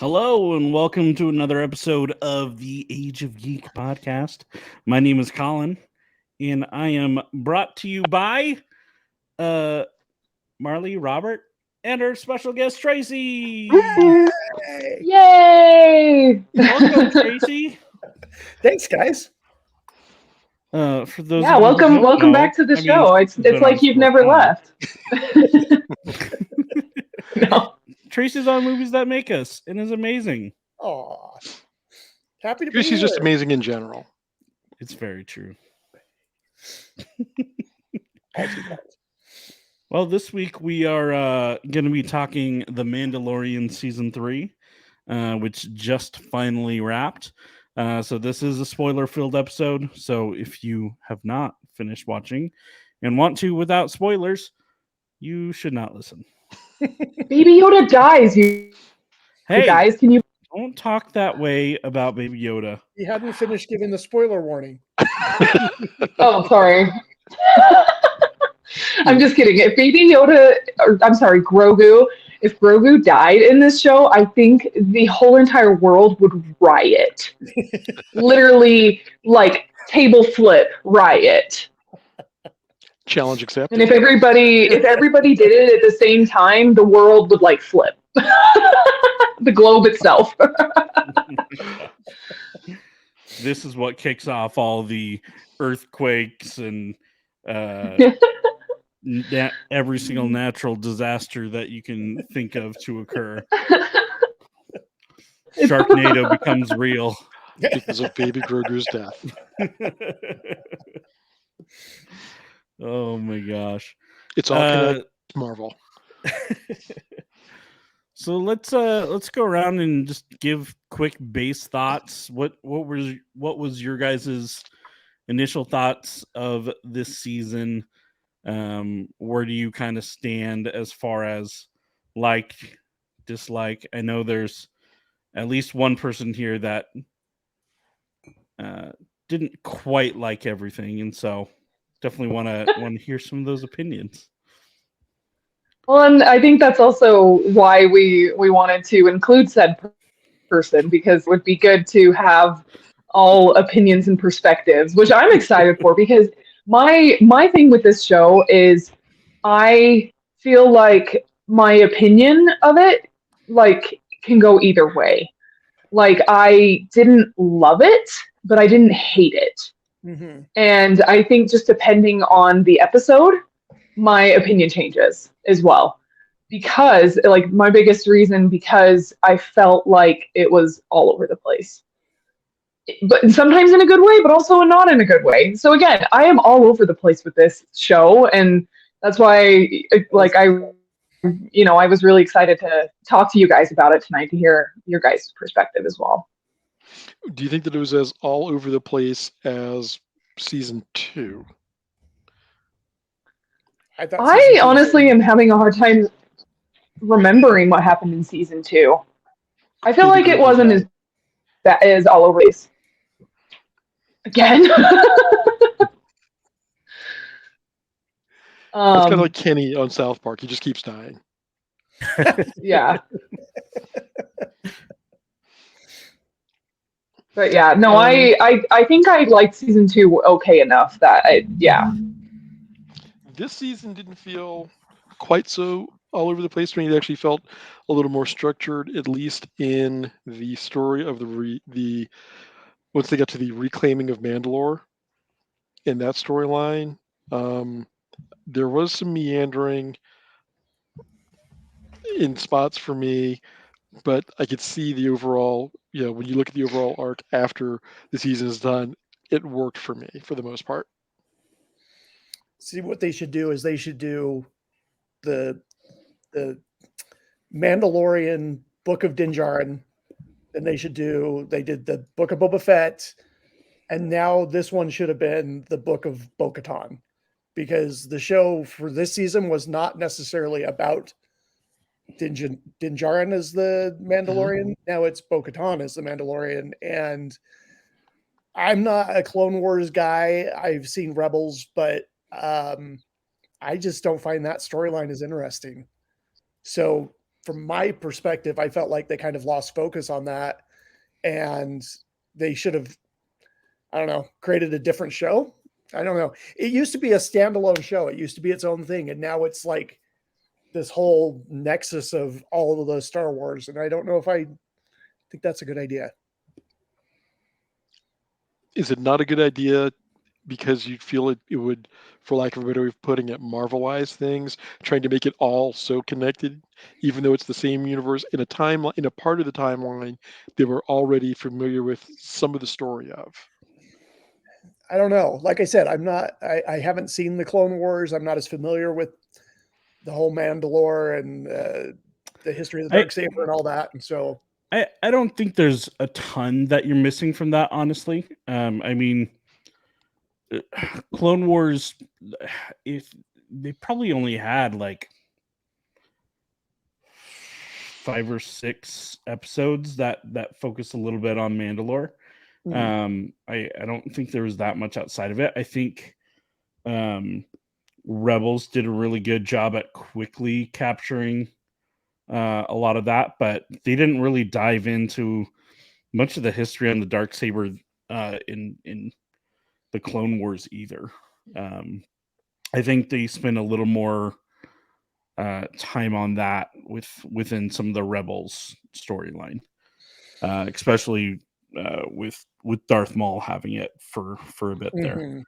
Hello and welcome to another episode of the Age of Geek podcast. My name is Collin, and I am brought to you by Marlee, Robert, and our special guest Tracy. Yay! Welcome, Tracy. Thanks, guys. For those Yeah, of you who don't welcome know, back to the show. It's been like on you've for a never while. left. No. Tracy's on Movies That Make Us and is amazing. Aw. Happy to be Tracy's here. just amazing in general. It's very true. Well, this week we are going to be talking The Mandalorian Season 3, which just finally wrapped. So this is a spoiler-filled episode. So if you have not finished watching and want to without spoilers, you should not listen. Baby Yoda dies, you Hey, guys. Can you? don't talk that way about Baby Yoda. You hadn't finished giving the spoiler warning. Oh, sorry. I'm just kidding. If Baby Yoda, Grogu, if Grogu died in this show, I think the whole entire world would riot. Literally, like table flip riot. Challenge accepted. And if everybody did it at the same time, the world would like flip. The globe itself. This is what kicks off all the earthquakes and every single natural disaster that you can think of to occur. Sharknado becomes real. because of Baby Grogu's death. Oh my gosh. It's all connected to Marvel. So let's go around and just give quick base thoughts. What was your guys' initial thoughts of this season? Where do you kind of stand as far as like, dislike? I know there's at least one person here that didn't quite like everything, and so definitely want to hear some of those opinions. Well, and I think that's also why we wanted to include said person, because it would be good to have all opinions and perspectives, which I'm excited for, because my thing with this show is I feel like my opinion of it like can go either way. Like I didn't love it, but I didn't hate it. Mm-hmm. And I think just depending on the episode, my opinion changes as well. Because, like, my biggest reason, because I felt like it was all over the place. But sometimes in a good way, but also not in a good way. So again, I am all over the place with this show. And that's why, like, I was really excited to talk to you guys about it tonight, to hear your guys' perspective as well. Do you think that it was as all over the place as season 2? I honestly am having a hard time remembering what happened in season 2. I feel like it wasn't as all over the place. Again. It's kind of like Kenny on South Park. He just keeps dying. Yeah. But yeah, no, I think I liked season 2 okay enough that This season didn't feel quite so all over the place to me. It actually felt a little more structured, at least in the story of the once they got to the reclaiming of Mandalore. In that storyline, there was some meandering in spots for me, but I could see the overall, when you look at the overall arc after the season is done, it worked for me for the most part. See, what they should do is they should do the Mandalorian Book of Din Djarin, and they did the Book of Boba Fett, and now this one should have been the Book of Bo-Katan, because the show for this season was not necessarily about Din Djarin as the Mandalorian. Mm-hmm. Now it's Bo-Katan as the Mandalorian, and I'm not a Clone Wars guy. I've seen Rebels, but I just don't find that storyline as interesting. So from my perspective, I felt like they kind of lost focus on that, and they should have, I don't know, created a different show. I don't know. It used to be a standalone show. It used to be its own thing, and now it's like this whole nexus of all of the Star Wars, and I don't know if I think that's a good idea. Is it not a good idea because you feel it would, for lack of a better way of putting it, Marvelize things, trying to make it all so connected, even though it's the same universe in a timeline, in a part of the timeline they were already familiar with some of the story of? I don't know. Like I said, I haven't seen the Clone Wars. I'm not as familiar with the whole Mandalore and the history of the Darksaber and all that. And so I don't think there's a ton that you're missing from that, honestly. I mean, Clone Wars, if they probably only had like 5 or 6 episodes that focus a little bit on Mandalore. I don't think there was that much outside of it. I think Rebels did a really good job at quickly capturing a lot of that, but they didn't really dive into much of the history on the Darksaber in the Clone Wars either. I think they spent a little more time on that within some of the Rebels storyline, especially with Darth Maul having it for a bit there.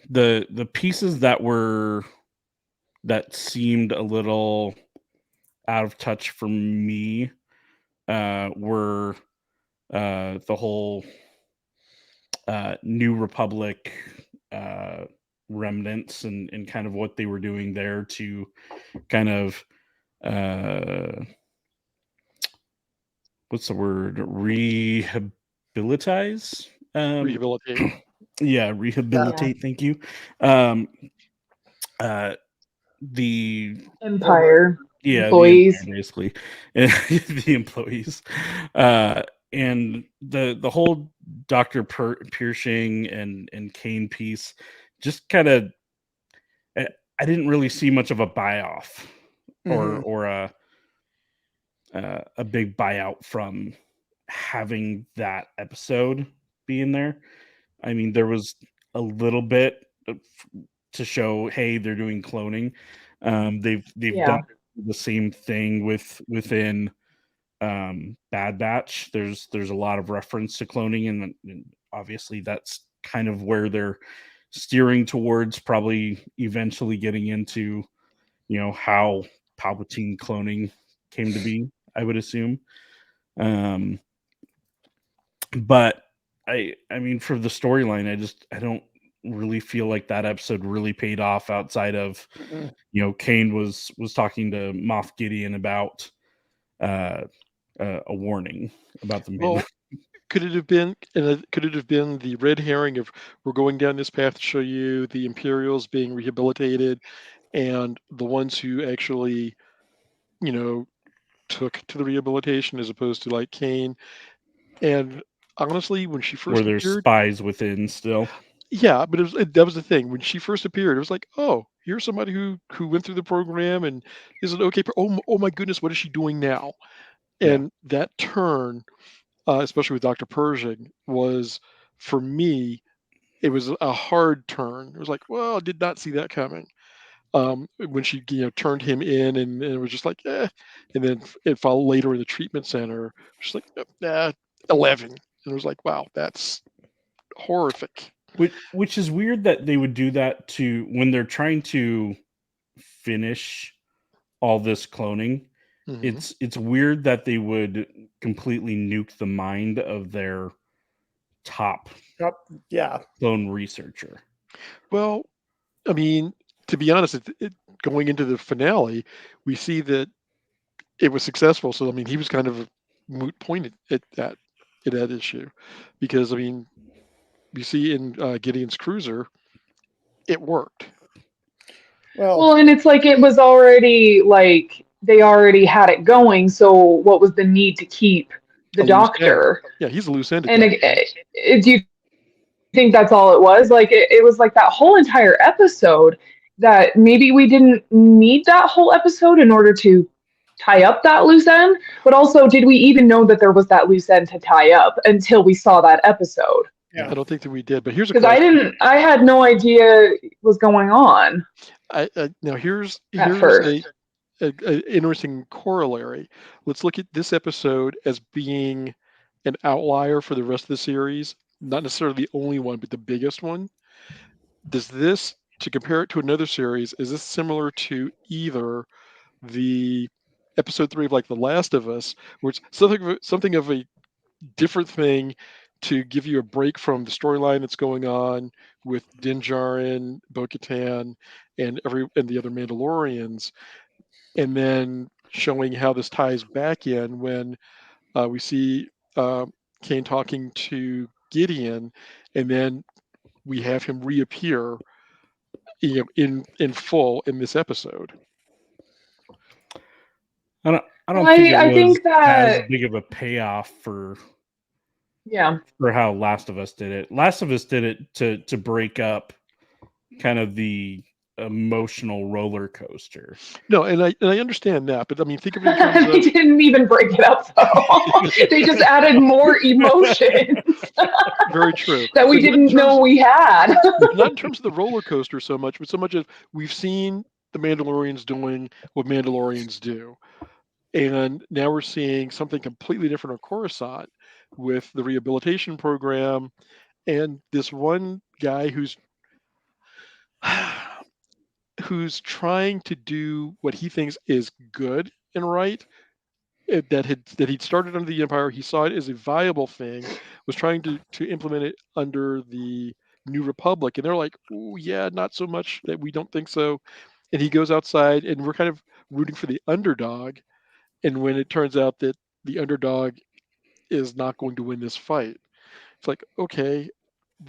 The pieces that seemed a little out of touch for me were the whole New Republic remnants and kind of what they were doing there to kind of what's the word, rehabilitize Rehabilitate. Yeah, rehabilitate. Yeah. Thank you. The Empire employees, employees. basically, the employees, and the whole Dr. Piercing and Kane piece just kind of, I didn't really see much of a buy-off or a big buyout from having that episode be in there. I mean, there was a little bit to show, hey, they're doing cloning. They've done the same thing within Bad Batch. There's a lot of reference to cloning, and obviously that's kind of where they're steering towards, probably eventually getting into, how Palpatine cloning came to be, I would assume. But I mean, for the storyline, I don't really feel like that episode really paid off outside of, Kane was talking to Moff Gideon about a warning about the Well, could it have been the red herring of, we're going down this path to show you the Imperials being rehabilitated, and the ones who actually, took to the rehabilitation as opposed to like Kane. And honestly, when she first where there's appeared, spies within still. yeah, but that was the thing. When she first appeared, it was like, oh, here's somebody who went through the program and is an okay. Oh my goodness, what is she doing now? And that turn, especially with Dr. Pershing, was, for me, it was a hard turn. It was like, well, I did not see that coming. When she turned him in, and it was just like, and then it followed later in the treatment center, just like 11, and it was like, wow, that's horrific. Which is weird that they would do that to when they're trying to finish all this cloning. It's weird that they would completely nuke the mind of their top clone researcher. Well, I mean, to be honest, going into the finale, we see that it was successful. So I mean, he was kind of a moot point at that issue, because I mean, you see in Gideon's cruiser, it worked. Well, and it's like it was already like they already had it going. So what was the need to keep the doctor? Yeah, he's a loose end. And do you think that's all it was? Like it was like that whole entire episode. that maybe we didn't need that whole episode in order to tie up that loose end, but also did we even know that there was that loose end to tie up until we saw that episode? Yeah. I don't think that we did, but here's a Because I had no idea what was going on now here's at first. a interesting corollary. Let's look at this episode as being an outlier for the rest of the series, not necessarily the only one, but the biggest one. Does this, to compare it to another series, is this similar to either the episode 3 of like The Last of Us, where it's something of a different thing to give you a break from the storyline that's going on with Din Djarin, Bo-Katan, and the other Mandalorians, and then showing how this ties back in when we see Kane talking to Gideon, and then we have him reappear, in full in this episode. I don't think it was I think that as big of a payoff for yeah. how Last of Us did it. Last of Us did it to break up kind of the emotional roller coaster. No, and I understand that, but I mean, think of it in terms They didn't even break it up though. They just added more emotions. Very true. That we didn't know we had. Not in terms of the roller coaster so much, but so much as we've seen the Mandalorians doing what Mandalorians do. And now we're seeing something completely different on Coruscant with the rehabilitation program and this one guy who's trying to do what he thinks is good and right, that he'd started under the Empire. He saw it as a viable thing, was trying to implement it under the New Republic, and they're like, "Oh yeah, not so much, that we don't think so." And he goes outside, and we're kind of rooting for the underdog. And when it turns out that the underdog is not going to win this fight, it's like, okay,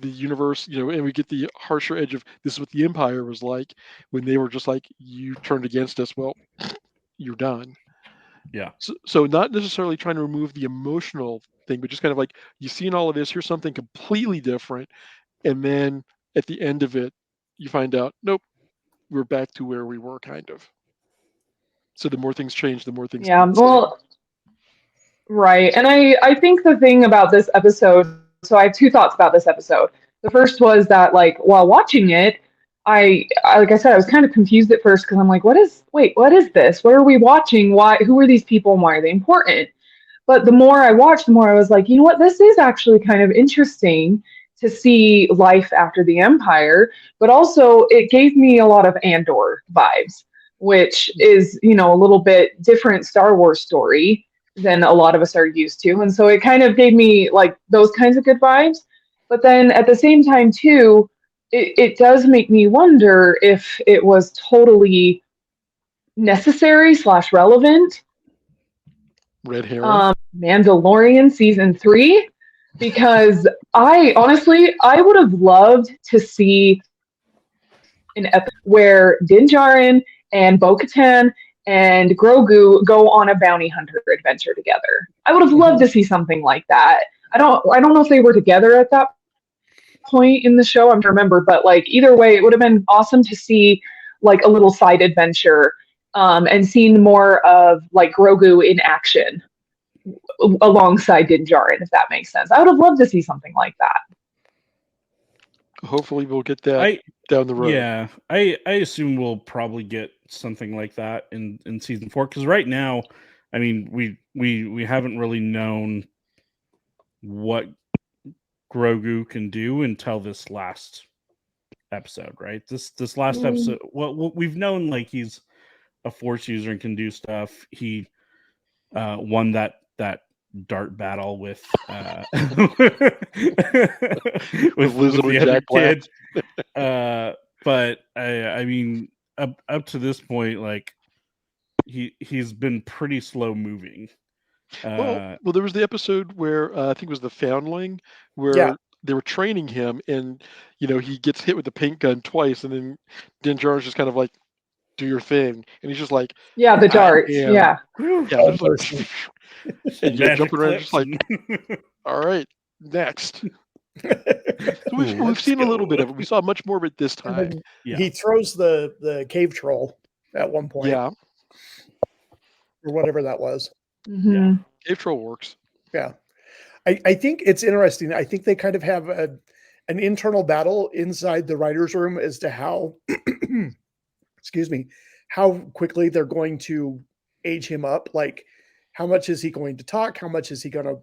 the universe, and we get the harsher edge of this is what the Empire was like when they were just like, you turned against us, well, you're done. Yeah. So not necessarily trying to remove the emotional thing, but just kind of like, you've seen all of this, here's something completely different. And then at the end of it, you find out, nope, we're back to where we were, kind of. So the more things change, the more things. Yeah, well, right. And I think the thing about this episode, so I have two thoughts about this episode. The first was that, like, while watching it, I like I said, I was kind of confused at first because I'm like, what is this? What are we watching? Who are these people and why are they important? But the more I watched, the more I was like, you know what, this is actually kind of interesting to see life after the Empire, but also it gave me a lot of Andor vibes, which is, a little bit different Star Wars story than a lot of us are used to. And so it kind of gave me like those kinds of good vibes. But then at the same time too, it does make me wonder if it was totally necessary / relevant. Red herring. Mandalorian season 3, because I would have loved to see an episode where Din Djarin and Bo-Katan and Grogu go on a bounty hunter adventure together. I would have loved to see something like that. I don't know if they were together at that point in the show. I'm trying to remember, but like either way, it would have been awesome to see like a little side adventure, and seeing more of like Grogu in action alongside Din Djarin, if that makes sense. I would have loved to see something like that. Hopefully we'll get that down the road. Yeah, I assume we'll probably get something like that in season 4, because right now, I mean, we haven't really known what Grogu can do until this last episode, right? This last episode, well, we've known like he's a Force user and can do stuff. He won that dart battle with Elizabeth the other Jack kid. But I mean, up to this point, like he's been pretty slow moving. Well, there was the episode where I think it was the Foundling, where they were training him, and he gets hit with the paint gun twice, and then Din Djarin's just kind of like, "Do your thing," and he's just like, "Yeah, the darts, yeah." And you're jumping around, just like, "All right, next." So we've Let's seen a little go. bit of it. We saw much more of it this And time. then Yeah. he throws the cave troll at one point, Yeah, or whatever that was. Mhm. Cave Troll works. Yeah. I think it's interesting. I think they kind of have an internal battle inside the writer's room as to how, excuse me, how quickly they're going to age him up. Like, how much is he going to talk? How much is he going to?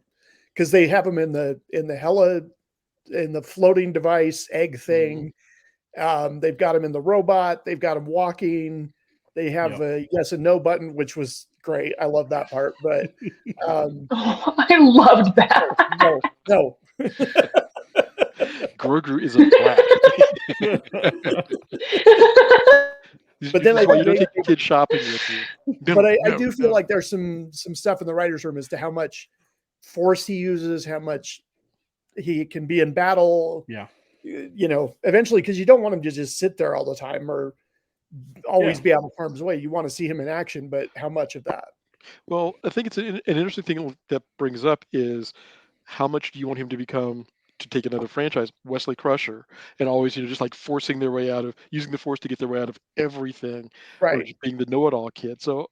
Because they have him in the floating device egg thing. They've got him in the robot. They've got him walking. They have a yes and no button, which was great. I love that part. But Oh, I loved that. no. Grogu is a brat. But then This is why you don't think take your kid shopping with you. but I do feel like there's some stuff in the writer's room as to how much force he uses, how much he can be in battle. Yeah. Eventually, because you don't want him to just sit there all the time or always be out of harm's way. You want to see him in action, but how much of that? Well, I think it's an interesting thing that brings up is how much do you want him to become to take another franchise, Wesley Crusher, and always just like forcing their way out of using the Force to get their way out of everything, or Right. just being the know-it-all kid. So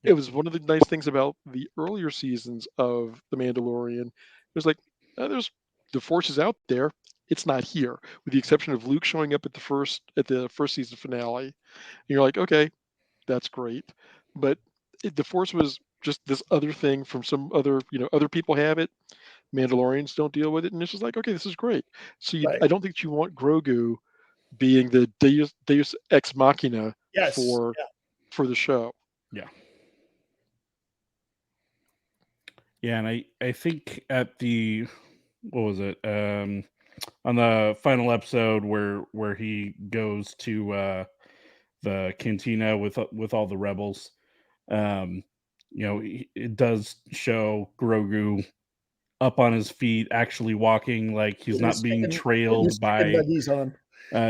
it was one of the nice things about the earlier seasons of The Mandalorian. It was like there's the Force is out there. It's not here, with the exception of Luke showing up at the first season finale. And you're like, okay, that's great, but the Force was just this other thing from some other other people have it. Mandalorians don't deal with it, and it's just like, okay, this is great. So Right. I don't think you want Grogu being the Deus ex machina Yes. for the show. Yeah. Yeah, and I think at the what was it? On the final episode where he goes to the cantina with all the rebels, it does show Grogu up on his feet, actually walking, like he's not being trailed by. Buggies on.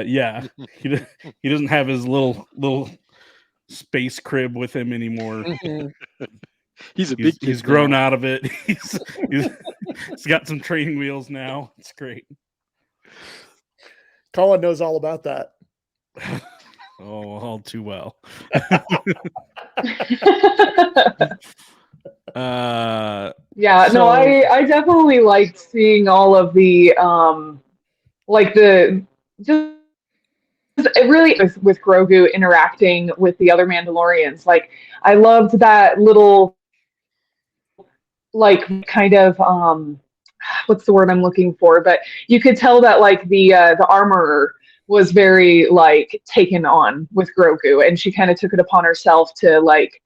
Yeah, he doesn't have his little space crib with him anymore. He's a big kid. He's grown out of it. He's got some training wheels now. It's great. Collin knows all about that. Oh, all too well. I definitely liked seeing all of the it really with Grogu interacting with the other Mandalorians. Like, I loved that little like kind of what's the word I'm looking for? But you could tell that like the armorer was very like taken on with Grogu, and she kind of took it upon herself to like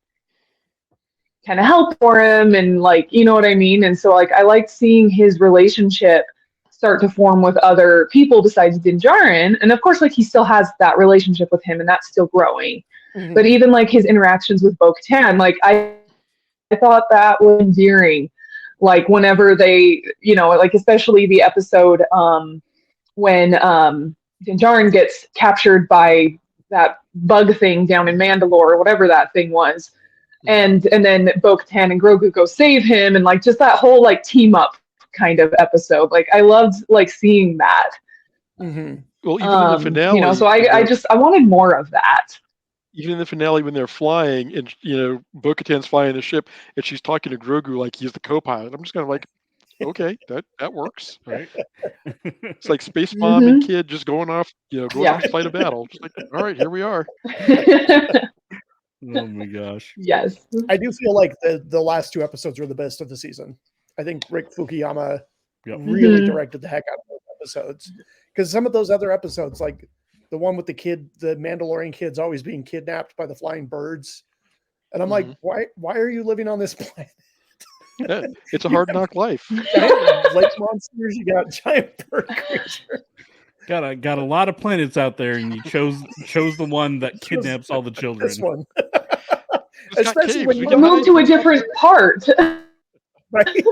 kind of help for him, and like, you know what I mean? And so like I liked seeing his relationship start to form with other people besides Din Djarin, and of course like he still has that relationship with him, and that's still growing. Mm-hmm. But even like his interactions with Bo-Katan, like I thought that was endearing. Like whenever they, like especially the episode when Din Djarin gets captured by that bug thing down in Mandalore, or whatever that thing was. And then Bo-Katan and Grogu go save him, and like just that whole like team up kind of episode. Like I loved like seeing that. Mm-hmm. Well, even in the finale, so I wanted more of that. Even in the finale when they're flying, and Bo-Katan's flying the ship, and she's talking to Grogu like he's the co-pilot. I'm just kind of like, okay, that works, right? It's like Space Mom and kid just going off, off to fight a battle. Just like, all right, here we are. Oh my gosh. Yes. I do feel like the last two episodes were the best of the season. I think Rick Fukuyama really directed the heck out of those episodes. Because some of those other episodes, like the one with the Mandalorian kids always being kidnapped by the flying birds. And I'm like, why are you living on this planet? Yeah, it's a hard knock life. Lake monsters, you got giant bird creature. Got a lot of planets out there, and you chose the one that kidnaps all the children. This one. Especially when you move to a different part. Right.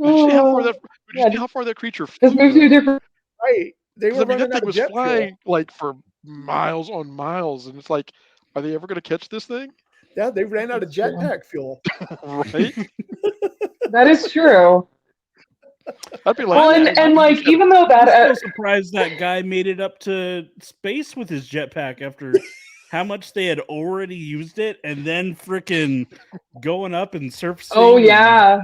How far that creature flew. Just move to a different. Right. They were running that out thing of was jet flying fuel. like for miles on miles, and it's like, are they ever going to catch this thing? Yeah, they ran out of jetpack fuel. Right. That is true. I'd be like, Well, and like even though I'm that still surprised that guy made it up to space with his jetpack after how much they had already used it, and then freaking going up and surfacing. oh yeah,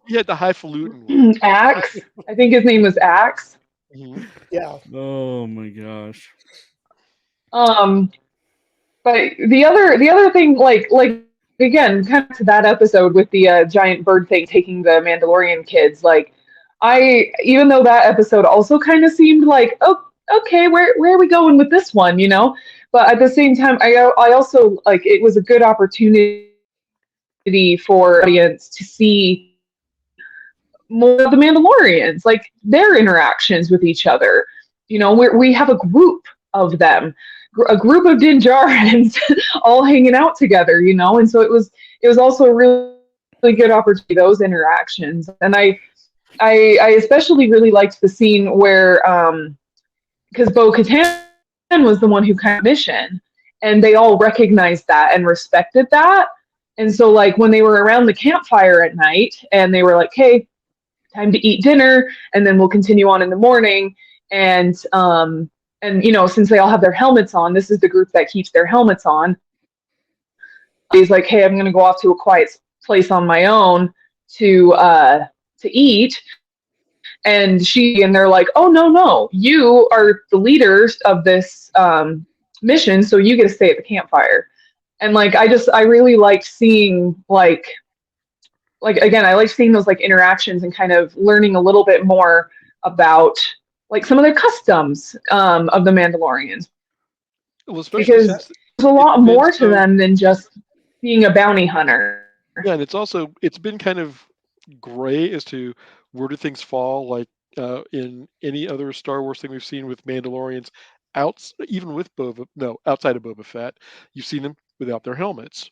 he had the highfalutin one. Axe. I think his name was Axe. Mhm. Yeah. Oh my gosh. But the other thing, like again, kind of to that episode with the giant bird thing taking the Mandalorian kids, like even though that episode also kind of seemed like, oh, okay, where are we going with this one, you know? But at the same time, I also like it was a good opportunity for audience to see more of the Mandalorians, like their interactions with each other. You know, we have a group of them, a group of Din Djarin's all hanging out together, you know, and so it was also a really, really good opportunity, those interactions. And I especially really liked the scene where because Bo-Katan was the one who kind of mission, and they all recognized that and respected that. And so like when they were around the campfire at night and they were like, hey, time to eat dinner and then we'll continue on in the morning, and you know, since they all have their helmets on, this is the group that keeps their helmets on. He's like, hey, I'm going to go off to a quiet place on my own to eat. And they're like, oh, no, you are the leaders of this mission, so you get to stay at the campfire. And like, I really liked seeing like again, I like seeing those like interactions and kind of learning a little bit more about like some of their customs of the Mandalorians. Well, especially Because since there's a lot it's been more to so- them than just being a bounty hunter. Yeah, and it's been kind of gray as to where do things fall, like in any other Star Wars thing we've seen with Mandalorians, even with outside of Boba Fett, you've seen them without their helmets.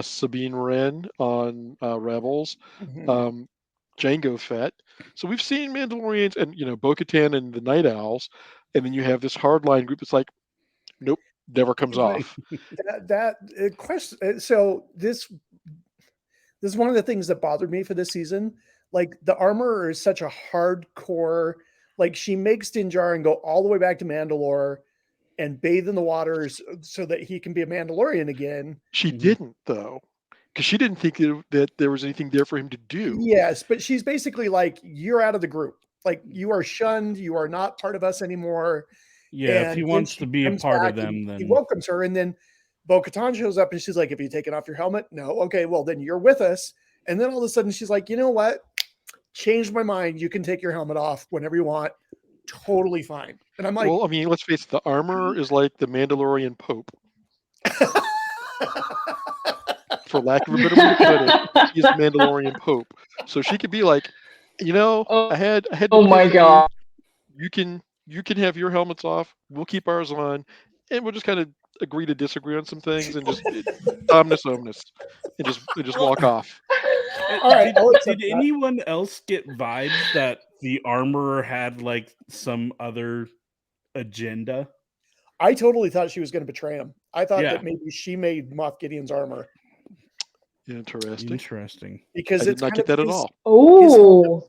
Sabine Wren on Rebels, Mhm. Jango Fett. So we've seen Mandalorians and Bo-Katan and the Night Owls, and then you have this hardline group that's like, nope, never comes Right. off. Question. So this is one of the things that bothered me for this season. Like the armorer is such a hardcore. Like she makes Din Djarin go all the way back to Mandalore and bathe in the waters so that he can be a Mandalorian again. She Mhm. didn't though, because she didn't think that there was anything there for him to do. Yes, but she's basically like, you're out of the group. Like you are shunned. You are not part of us anymore. Yeah, if And he then wants she to be a comes part back of them, and then he welcomes her. And then Bo-Katan shows up and she's like, have you taken off your helmet? No. Okay, well then you're with us. And then all of a sudden she's like, you know what? Changed my mind. You can take your helmet off whenever you want. Totally fine. And I'm like, Well, I mean, let's face it, the armor is like the Mandalorian Pope, for lack of a better way to put it. She's the Mandalorian Pope, so she could be like, I had Oh my god. You can have your helmets off. We'll keep ours on, and we'll just kind of agree to disagree on some things, and just omnis, and just walk off. all right, I'll Did accept that. anyone else get vibes that the armorer had like some other agenda? I totally thought she was going to betray him. I thought Yeah. that maybe she made Moff Gideon's armor Interesting. because I did it's not kind get of that at his- all. his helmet Oh, was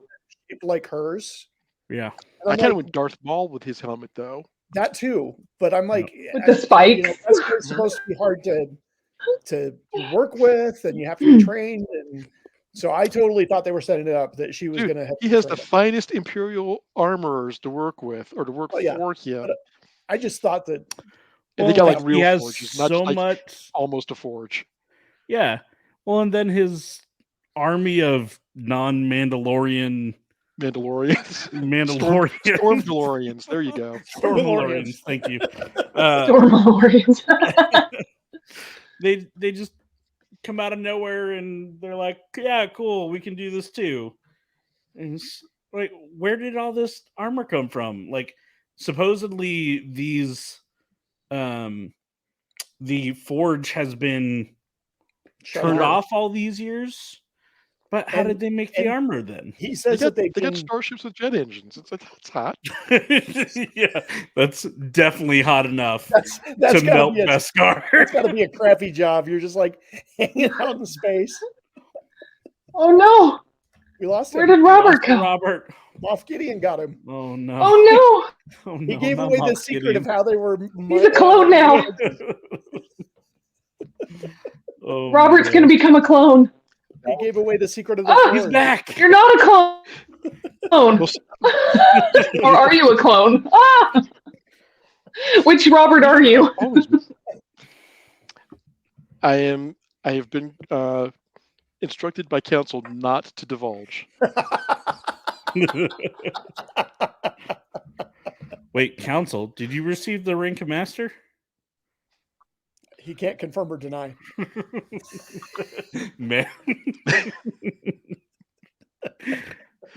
shaped like hers. Yeah. And I I'm kind of like, went Darth Maul with his helmet though. that too, but I'm like, with the spikes. that's supposed to be hard to work with, and you have to be trained. And so I totally thought they were setting it up that she was Dude, going to have. he has the finest Imperial armorers to work with or to work Oh, yeah. for him. But I just thought that And they got like he real has forges, not so just like much. almost a forge. Yeah. Well, and then his army of non-Mandalorian Mandalorians. Mandalorians. Stormdalorians. There you go. Stormlords. Thank you. Stormlords. They just come out of nowhere and they're like, yeah, cool, we can do this too. And it's like, where did all this armor come from? Like, supposedly these the forge has been turned off all these years, but how did they make the armor then? he They says got, that they got starships with jet engines. It's like, that's hot. Yeah, that's definitely hot enough that's to gotta melt be Beskar. that's got to be a crappy job. You're just like hanging out in space. Oh no. We lost him. Where did Robert go? Robert. Moff Gideon got him. Oh no. Oh Oh, He no, gave not away the Moff secret Gideon. of how they were. He's a clone now. Oh, no! Robert's my going to gosh. become a clone. He gave away the secret of the Oh, He's Force. back. You're not a clone. Or are you a clone? Ah! Which Robert are you? I have been instructed by counsel not to divulge. Wait, Council, did you receive the rank of master? He can't confirm or deny. Man.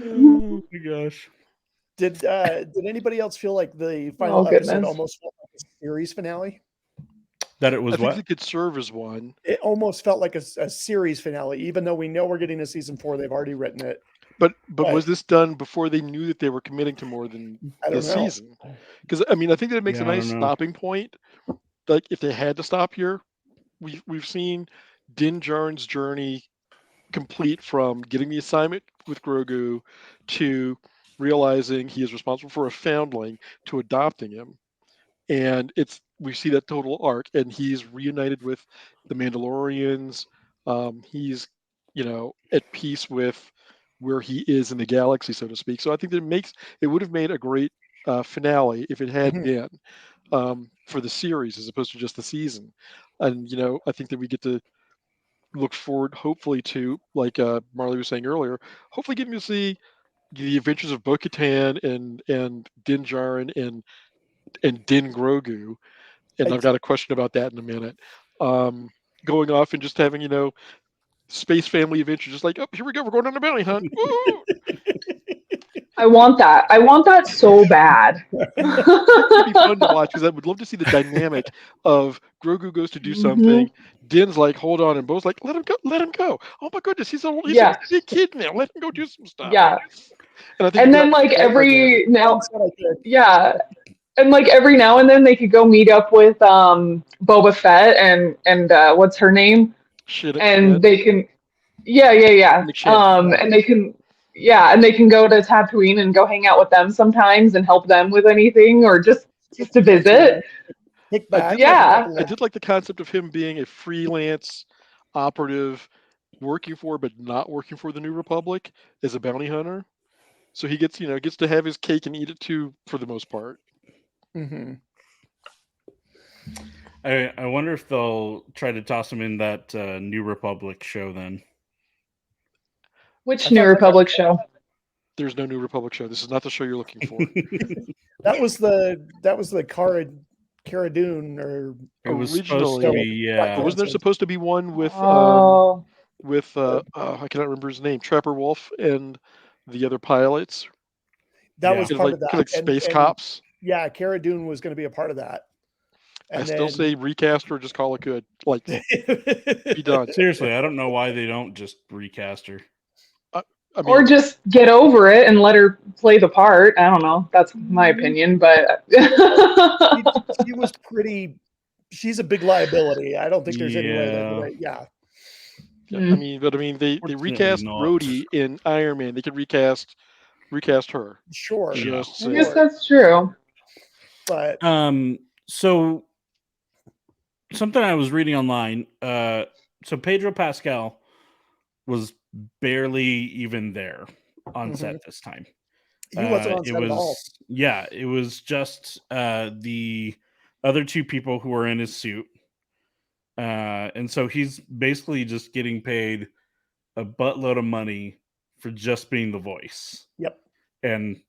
Oh my gosh. Did anybody else feel like the final episode almost felt like a series finale? That it was I think what? it could serve as one. It almost felt like a series finale, even though we know we're getting a season 4. They've already written it. But was this done before they knew that they were committing to more than the season? Because I think that it makes a nice stopping point. Like if they had to stop here, we've seen Din Djarin's journey complete from getting the assignment with Grogu to realizing he is responsible for a foundling to adopting him, and we see that total arc, and he's reunited with the Mandalorians. He's at peace with where he is in the galaxy, so to speak. So I think that it would have made a great finale if it had been for the series as opposed to just the season. And I think that we get to look forward, hopefully, to, like Marlee was saying earlier, hopefully getting to see the adventures of Bo-Katan and Din Djarin and Din Grogu. And I've got a question about that in a minute. Going off and just having space family adventure, just like, oh, here we go, we're going on a bounty hunt. Woo! I want that. I want that so bad. It'd be fun to watch because I would love to see the dynamic of Grogu goes to do something. Din's like, hold on, and Bo's like, let him go, let him go. Oh my goodness, he's a big kid now. Let him go do some stuff. Yeah. And then like every now, and like every now and then they could go meet up with Boba Fett and what's her name? And they can, yeah. And they can. Yeah, and they can go to Tatooine and go hang out with them sometimes and help them with anything or just to visit. I did like the concept of him being a freelance operative working for but not working for the New Republic as a bounty hunter. So he gets to have his cake and eat it too for the most part. Mm-hmm. I wonder if they'll try to toss him in that New Republic show then. Which New Republic show? There's no New Republic show. This is not the show you're looking for. That was the Cara Dune or it was supposed to be, yeah. But wasn't there supposed to be one with I cannot remember his name, Trapper Wolf and the other pilots? That was part of that. Like space cops. Yeah, Cara Dune was going to be a part of that. And still say recast her, just call it good. Like, be done. Seriously, I don't know why they don't just recast her. Or just get over it and let her play the part. I don't know. That's my opinion, but she was pretty. She's a big liability. I don't think there's any way. Yeah. I mean, they recast Rhodey in Iron Man. They could recast her. Sure. I guess that's true. But so something I was reading online. So Pedro Pascal was barely even there on set this time. He wasn't on set at all. Yeah, it was just the other two people who were in his suit. And so he's basically just getting paid a buttload of money for just being the voice. Yep. And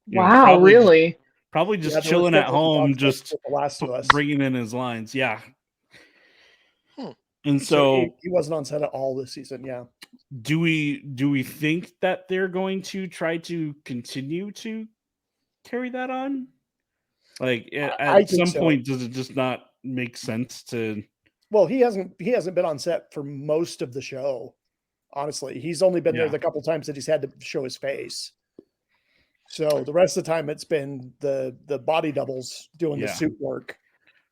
wow, really? Probably just chilling at home, just The Last of Us. bringing in his lines. Yeah. And so he wasn't on set at all this season. Yeah. Do we think that they're going to try to continue to carry that on? Like at some point, does it just not make sense to? Well, he hasn't been on set for most of the show. Honestly, he's only been there the couple times that he's had to show his face. So the rest of the time, it's been the body doubles doing the suit work,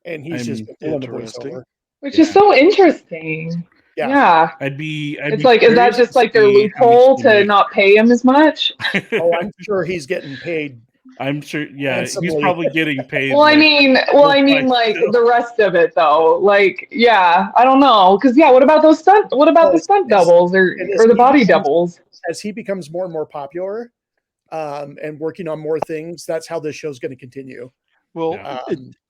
and he's just been doing the voiceover. Which is so interesting. Yeah. I'd be It's like, is that curious just to like their see how much loophole they to make. not pay him as much? Oh, I'm sure he's getting paid. I'm sure. Yeah, he's handsomely. probably getting paid. Well, I like, mean, full-time like still. the rest of it though. Like, yeah, I don't know, because what about those stunt? What about the stunt doubles or the body doubles? As he becomes more and more popular, and working on more things, that's how this show's going to continue. Well, Yeah.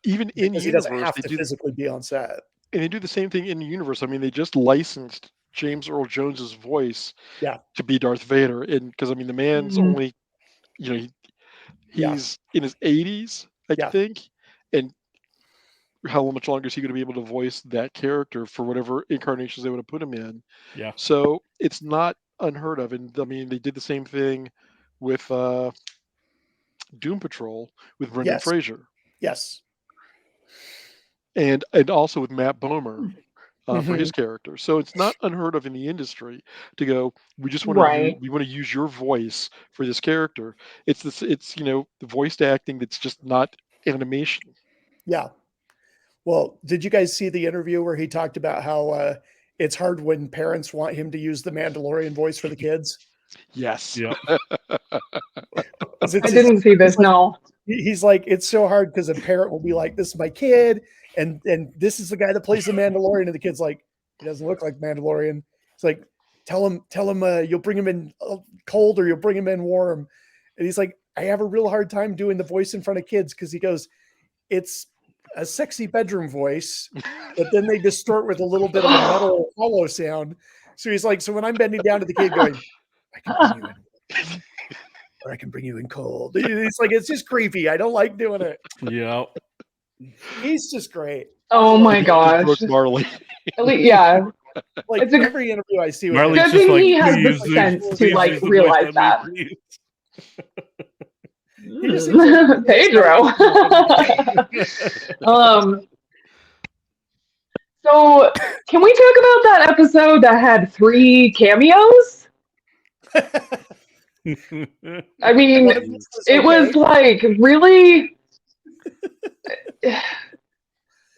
even in Because he doesn't universe, have they to do, physically be on set. and they do the same thing in the universe. I mean, they just licensed James Earl Jones's voice Yeah. to be Darth Vader, and because I mean, the man's Mhm. only, you know, he's in his 80s, I Yeah. think, and how much longer is he going to be able to voice that character for whatever incarnations they want to put him in? Yeah. So it's not unheard of, and I mean, they did the same thing with Doom Patrol with Brendan Yes. Fraser, Yes. and also with Matt Bomer. For his character, so it's not unheard of in the industry to go. We just want to Right. we want to use your voice for this character. It's the voiced acting that's just not animation. Yeah. Well, did you guys see the interview where he talked about how it's hard when parents want him to use the Mandalorian voice for the kids? Yes. Yeah. I didn't see this. No. He's like, it's so hard because a parent will be like, this is my kid, and this is the guy that plays the Mandalorian, and the kid's like, he doesn't look like Mandalorian. It's like, tell him you'll bring him in cold or you'll bring him in warm. And he's like, I have a real hard time doing the voice in front of kids because he goes, it's a sexy bedroom voice, but then they distort with a little bit of a metal hollow sound. So he's like, so when I'm bending down to the kid going, I can bring you in, or I can bring you in cold. It's like, it's just creepy. I don't like doing it. Yeah. He's just great. Oh my gosh. Brooke Marlee. At least, yeah. Like It's a- every interview I see with Marlee's him, Good just thing like, he has the please, sense to, please like, use the realize voice that. on me, he just seems like Pedro. So can we talk about that episode that had 3 cameos? please. I mean, one of these was it was okay. like really,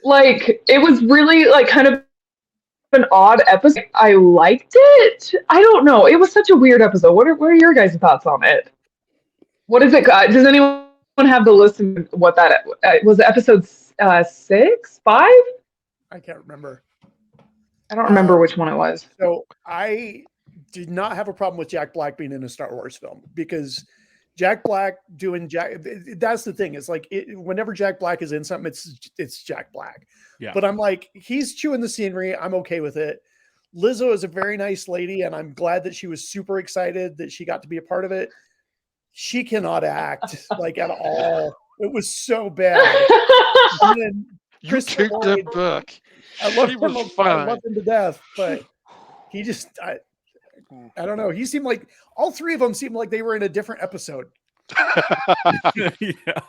like it was really like kind of an odd episode. I liked it. I don't know. It was such a weird episode. What are your guys' thoughts on it? What is it? Does anyone have the list of what that was? Episode 6, 5? I can't remember. I don't remember which one it was. So I did not have a problem with Jack Black being in a Star Wars film because Jack Black doing Jack. That's the thing. It's like whenever Jack Black is in something, it's Jack Black. Yeah. But I'm like, he's chewing the scenery. I'm okay with it. Lizzo is a very nice lady, and I'm glad that she was super excited that she got to be a part of it. She cannot act like at all. It was so bad. And then You take that back. I love She was him. I fine. love him to death, but he just I don't know. He seemed like all 3 of them seemed like they were in a different episode. Yeah.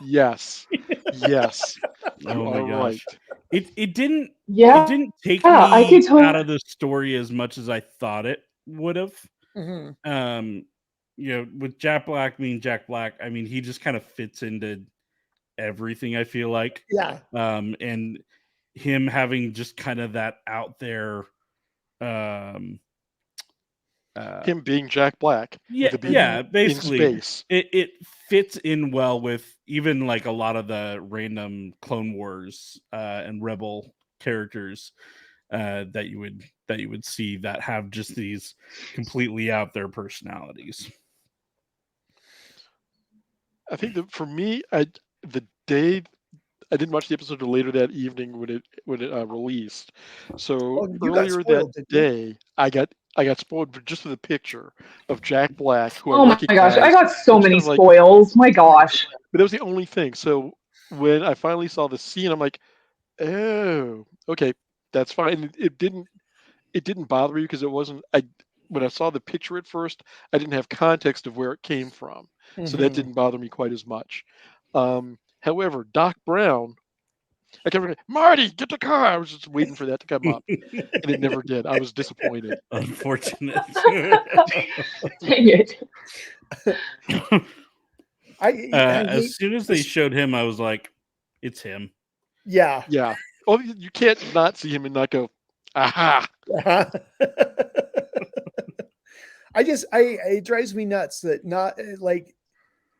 Yes. Yes. Oh You my are gosh. right. It didn't Yeah. it didn't take Yeah, I me could totally- out of the story as much as I thought it would have. Mm-hmm. You know, with Jack Black being Jack Black, I mean, he just kind of fits into everything, I feel like. Yeah. And him having just kind of that out there Him being Jack Black. yeah, with a baby yeah, in basically space. it fits in well with even like a lot of the random Clone Wars and Rebel characters that you would see that have just these completely out there personalities. I think that for me, the day I didn't watch the episode until later that evening when it released. So Oh, you got earlier spoiled, that didn't you? day, I got spoiled just with a picture of Jack Black, who Oh I my recognized. gosh, I got so I'm just many kinda like- spoils. My gosh. But that was the only thing. So when I finally saw the scene, I'm like, oh, okay, that's fine. And it didn't bother me because it wasn't. When I saw the picture at first, I didn't have context of where it came from, so that Mhm. didn't bother me quite as much. However, Doc Brown, I kept going, Marty, get the car. I was just waiting for that to come up, and it never did. I was disappointed. Unfortunate. Dang it. I hate- As soon as they showed him, I was like, it's him. yeah. Yeah. Oh, you can't not see him and not go, Aha! It drives me nuts that not like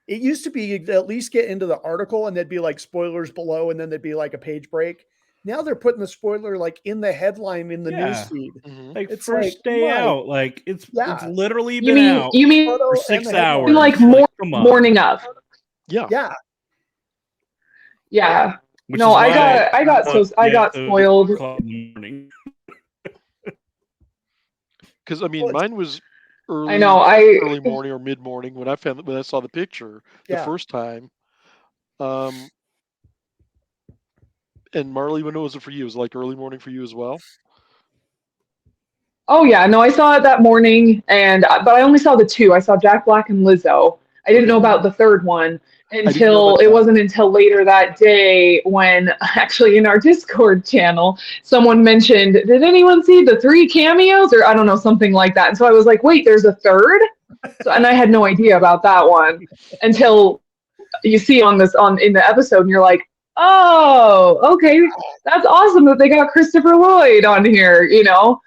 it used to be you'd at least get into the article and there'd be like spoilers below and then there'd be like a page break. Now they're putting the spoiler like in the headline in the news feed. Mhm. Like It's first like, day my- out, like it's Yeah. literally You been mean out you mean Photo for and 6 the headline. hours. like come on. morning of? Yeah. Yeah. Yeah. Which No, is I why I got spoiled. o'clock in the morning. Because I mean, Well, mine was early, I know. early morning or mid morning when I saw the picture the Yeah. first time. And Marlee, when was it for you? Was it like early morning for you as well? Oh yeah, no, I saw it that morning, but I only saw the two. I saw Jack Black and Lizzo. I didn't know about the third one didn't know until about it that. wasn't until later that day when actually in our Discord channel someone mentioned, "Did anyone see the 3 cameos?" or I don't know, something like that. And so I was like, "Wait, there's a third?" And I had no idea about that one until you see on in the episode, and you're like, "Oh, okay, that's awesome that they got Christopher Lloyd on here," you know.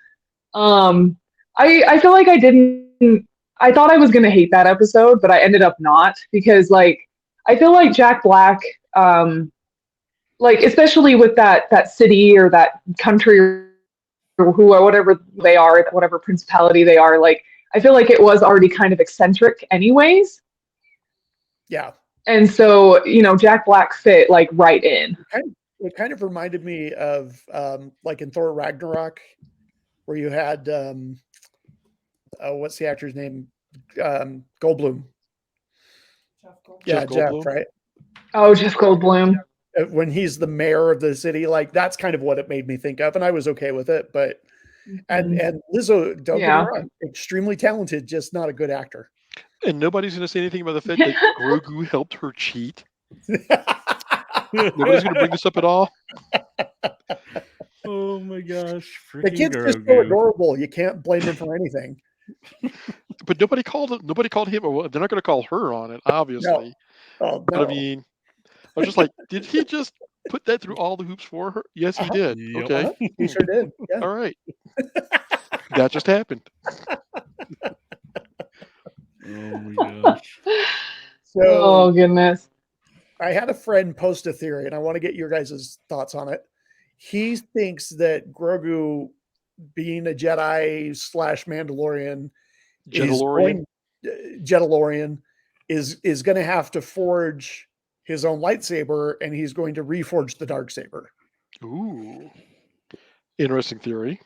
I feel like I thought I was gonna hate that episode, but I ended up not because like I feel like Jack Black, like especially with that city or that country or who or whatever they are, whatever principality they are, like I feel like it was already kind of eccentric anyways. Yeah. And so, Jack Black fit like right in. It kind of reminded me of like in Thor Ragnarok, where you had what's the actor's name? Goldblum. Jeff Goldblum? Right. Oh, Jeff Goldblum. When he's the mayor of the city, like that's kind of what it made me think of, and I was okay with it. But and Lizzo, don't get me wrong, extremely talented, just not a good actor. And nobody's going to say anything about the fact that Grogu helped her cheat. Nobody's going to bring this up at all. Oh my gosh! The kid's Grogu. just so adorable. You can't blame him for anything. But nobody called him. Well, they're not going to call her on it, obviously. No. But I mean, I was just like, did he just put that through all the hoops for her? Yes, he did. Yep. Okay. He sure did. Yeah. All right. That just happened. Oh my gosh! So, oh goodness. I had a friend post a theory, and I want to get your guys' thoughts on it. He thinks that Grogu, being a Jedi / Mandalorian, Jedalorian is going to have to forge his own lightsaber, and he's going to reforge the Darksaber. Ooh, interesting theory.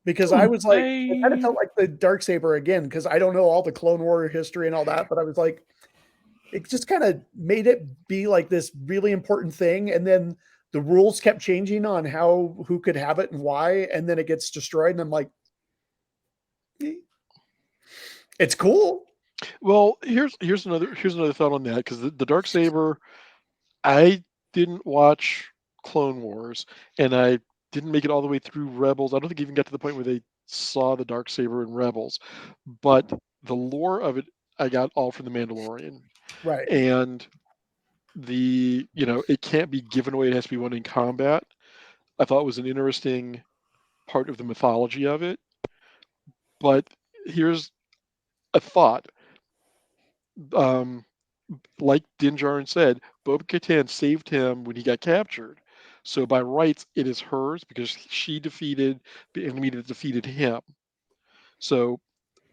Because I was like, it kind of felt like the Darksaber again, because I don't know all the Clone War history and all that, but I was like, it just kind of made it be like this really important thing, and then the rules kept changing on who could have it and why, and then it gets destroyed, and I'm like, it's cool. Well, here's another thought on that, because the Darksaber, I didn't watch Clone Wars, and I didn't make it all the way through Rebels. I don't think I even got to the point where they saw the Darksaber in Rebels, but the lore of it I got all from the Mandalorian. Right. And it can't be given away, it has to be won in combat. I thought it was an interesting part of the mythology of it. But here's a thought. Like Din Djarin said, Bo-Katan saved him when he got captured. So by rights, it is hers because she defeated the enemy that defeated him. So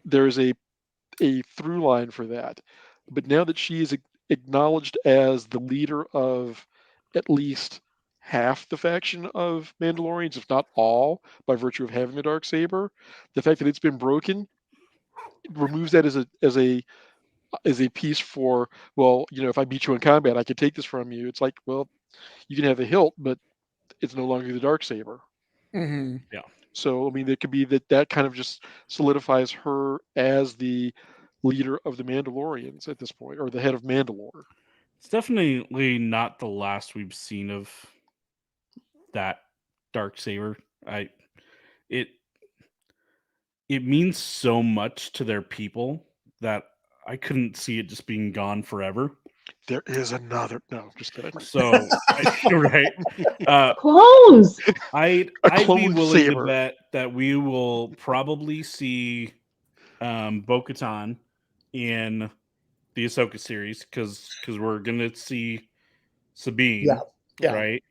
there's a through line for that. But now that she is acknowledged as the leader of at least half the faction of Mandalorians, if not all, by virtue of having the Darksaber, the fact that it's been broken removes that as a piece for, well, if I beat you in combat, I could take this from you. It's like, well, you can have the hilt, but it's no longer the Darksaber. Mm-hmm. Yeah. So I mean, it could be that kind of just solidifies her as the leader of the Mandalorians at this point, or the head of Mandalore. It's definitely not the last we've seen of that Darksaber. It means so much to their people that I couldn't see it just being gone forever. There is another. No, just kidding. So, right. Clones. I'd be clone willing saber. to bet that we will probably see Bo-Katan in the Ahsoka series because we're gonna see Sabine, Yeah. right?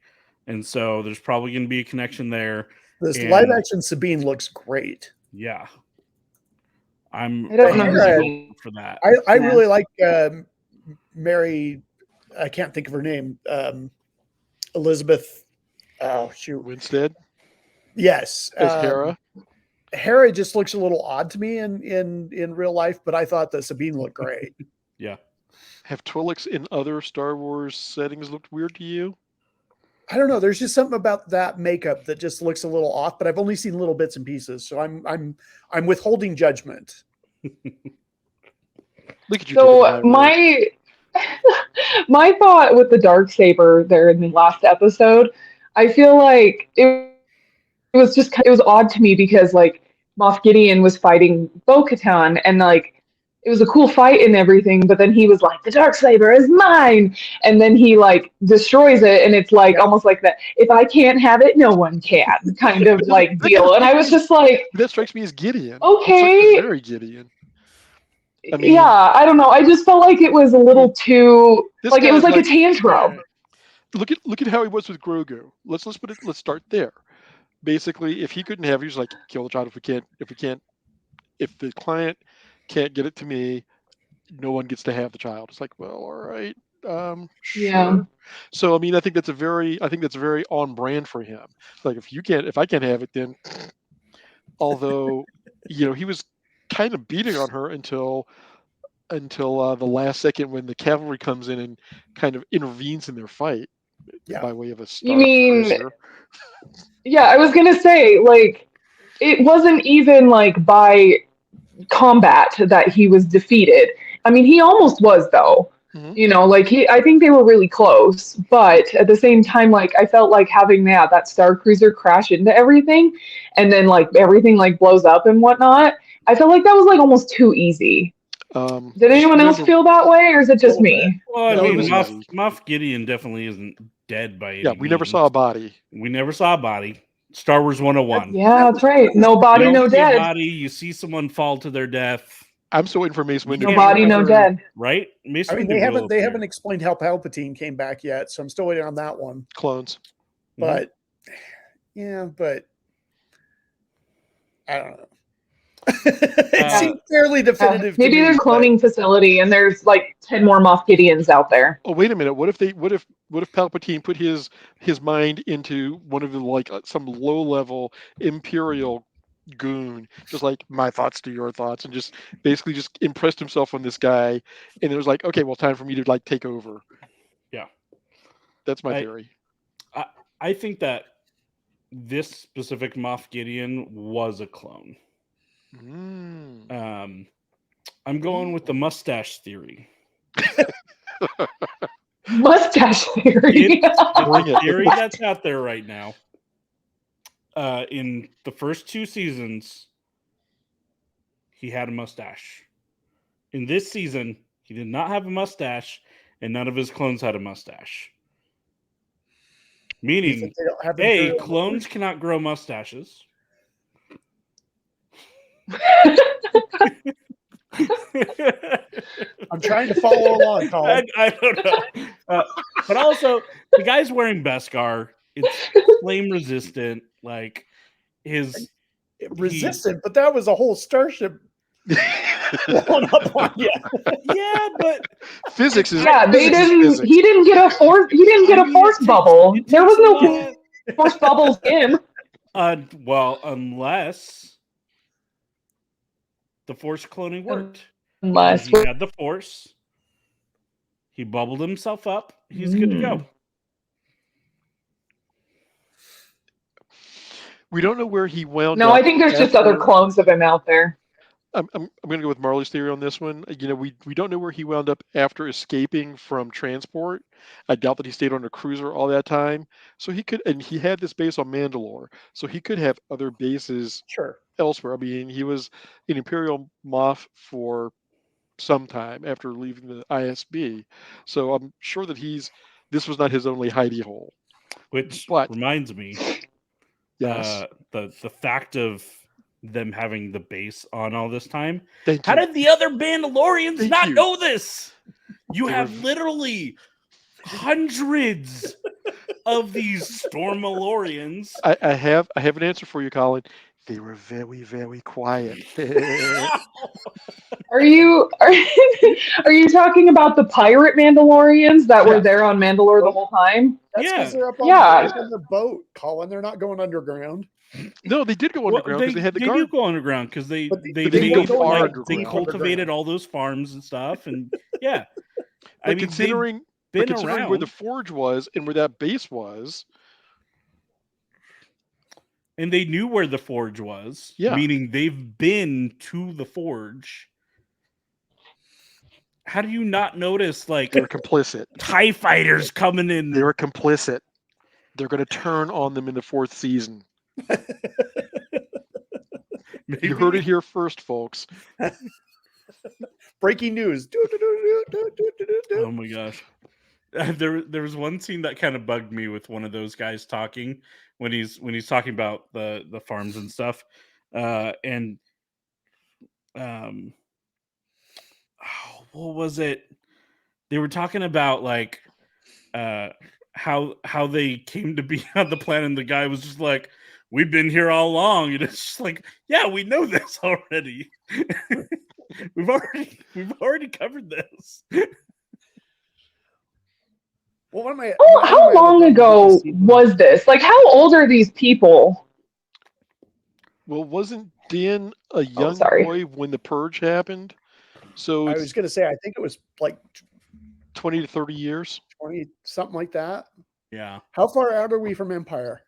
And so there's probably gonna be a connection there. This And- live action Sabine looks great. Yeah, I'm I don't know who Hera- Sabine. for that. I Yeah. really like Mary. I can't think of her name. Elizabeth. Oh shoot. Winstead Yes. as Hera. Hera just looks a little odd to me in real life, but I thought that Sabine looked great. Yeah. Have Twi'leks in other Star Wars settings looked weird to you? I don't know. There's just something about that makeup that just looks a little off, but I've only seen little bits and pieces, so I'm withholding judgment. Look at you. So David Hyman. my thought with the Darksaber there in the last episode, I feel like it was odd to me because like Moff Gideon was fighting Bo-Katan and like it was a cool fight and everything, but then he was like, the Darksaber is mine, and then he like destroys it, and it's like almost like that. If I can't have it, no one can kind of like deal. And I was just like, That strikes me as Gideon. okay. Very Gideon. I mean, Yeah, I don't know. I just felt like it was a little too this like it was guy's like a tantrum. Look at how he was with Grogu. Let's start there. Basically, if he couldn't have it, he was like, kill the child if the client can't get it to me, no one gets to have the child. It's like, well, all right. Sure. Yeah. So I mean, I think that's very on brand for him. Like if I can't have it, then although, he was kind of beating on her until the last second when the cavalry comes in and kind of intervenes in their fight by way of a star cruiser. Yeah, I was gonna say, like, it wasn't even like by combat that he was defeated. I mean, he almost was though. Mhm. Like I think they were really close, but at the same time, like I felt like having that Star Cruiser crash into everything, and then like everything like blows up and whatnot. I felt like that was like almost too easy. Did anyone else feel that way, or is it just me? Well, I No, it mean, was easy. Moff Gideon definitely isn't dead by any Yeah, we never means. saw a body. We never saw a body. Star Wars 101. Yeah, that's right. No body, you don't no see a dead. body, you see someone fall to their death. I'm so in for Mace Windu. No body, no dead. Right? Mace I mean, Windu they haven't explained how Palpatine came back yet, so I'm still waiting on that one. Clones. But but I don't know. It seemed fairly definitive. Maybe there's a cloning facility and there's like 10 more Moff Gideons out there. Oh, wait a minute. What if Palpatine put his mind into one of the like some low level Imperial goon, just like my thoughts to your thoughts, and just basically just impressed himself on this guy, and it was like, okay, well, time for me to like take over. Yeah, that's my theory. I think that this specific Moff Gideon was a clone. I'm going with the mustache theory. Mustache theory. It's a theory that's out there right now. In the first 2 seasons, he had a mustache. In this season, he did not have a mustache, and none of his clones had a mustache. Meaning, A, clones cannot grow mustaches. I'm trying to follow along, Collin. I don't know. But also, the guy's wearing Beskar. It's flame resistant. Like, resistant, but that was a whole starship blowing up on you. Yeah, but physics is he didn't get a force bubble. There was no force bubbles in. Well, unless the force cloning worked. Unless he had the force, he bubbled himself up, he's good to go. We don't know where he wound up. No, I think there's just other clones of him out there. I'm going to go with Marlee's theory on this one. We don't know where he wound up after escaping from transport. I doubt that he stayed on a cruiser all that time. So he could, and he had this base on Mandalore, so he could have other bases elsewhere. I mean, he was an Imperial Moff for sometime after leaving the ISB. So I'm sure that this was not his only hidey hole. Which But reminds me, yes, the fact of them having the base on all this time. thank How you. did the other Mandalorians Thank not you. know this? You They have were- literally hundreds of these Stormalorians. I have an answer for you, Collin. They were very, very quiet. Are you talking about the pirate Mandalorians that were Yeah. there on Mandalore the whole time? That's Yeah. because they're up on, Yeah. on the boat, Colin. They're not going underground. No, they did go Well, underground because they had the do guard. go underground because they But they they made go far like underground. they Go cultivated underground. all those farms and stuff, and yeah. I But mean, considering been considering where the around. forge was and where that base was, And they knew where the forge was, Yeah. meaning they've been to the forge. How do you not notice like they were complicit. TIE fighters coming in? They were complicit. They're going to turn on them in the 4th season. Maybe. You heard it here first, folks. Breaking news. Oh my gosh. There was one scene that kind of bugged me with one of those guys talking when he's talking about the farms and stuff. And what was it? They were talking about like how they came to be on the planet, and the guy was just like, we've been here all along, and it's just like, yeah, we know this already. we've already covered this. Well, what am I? How long ago was this? Like, how old are these people? Well, wasn't Dan a young sorry. boy when the purge happened? So I it's was going to say, I think it was like 20 to 30 years. 20, something like that. Yeah. How far out are we from Empire?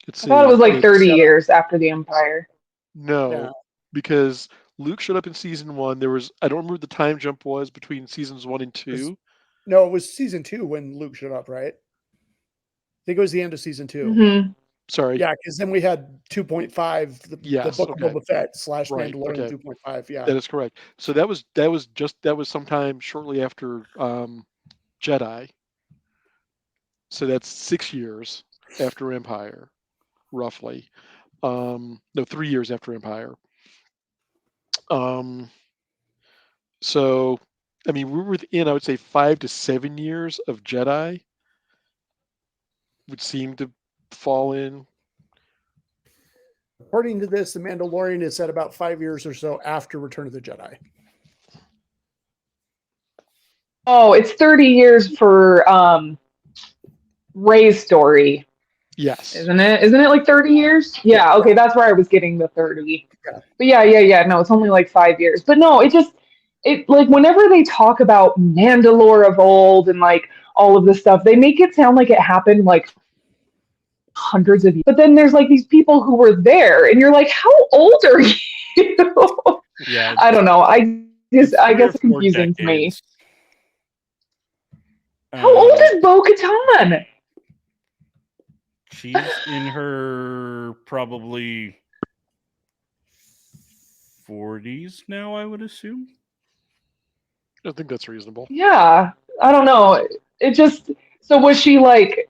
Let's I thought it see, was like 30 7. years after the Empire. No, Yeah. because Luke showed up in season 1. There was, I don't remember what the time jump was between seasons 1 and 2. No, it was season 2 when Luke showed up, right? I think it was the end of season 2. Mhm. Sorry. Yeah, because then we had 2.5, the Yes, Book okay. of Boba Fett / Right, Mandalorian okay. 2.5. Yeah. That is correct. So that was sometime shortly after Jedi. So that's 6 years after Empire, roughly. No, 3 years after Empire. So, I mean, we're within, I would say, 5 to 7 years of Jedi would seem to fall in. According to this, the Mandalorian is at about 5 years or so after Return of the Jedi. Oh, it's 30 years for Rey's story, Yes. isn't it? Isn't it like 30 years? Yeah, okay, that's where I was getting the 30. Yeah. But yeah. No, it's only like 5 years. But no, it like whenever they talk about Mandalore of old and like all of this stuff, they make it sound like it happened like hundreds of years. But then there's like these people who were there, and you're like, how old are you? Yeah. I don't know. I guess it's 3 or 4 confusing to me. decades. How old is Bo-Katan? She's in her probably 40s now, I would assume. I think that's reasonable. Yeah, I don't know. It just, so was she like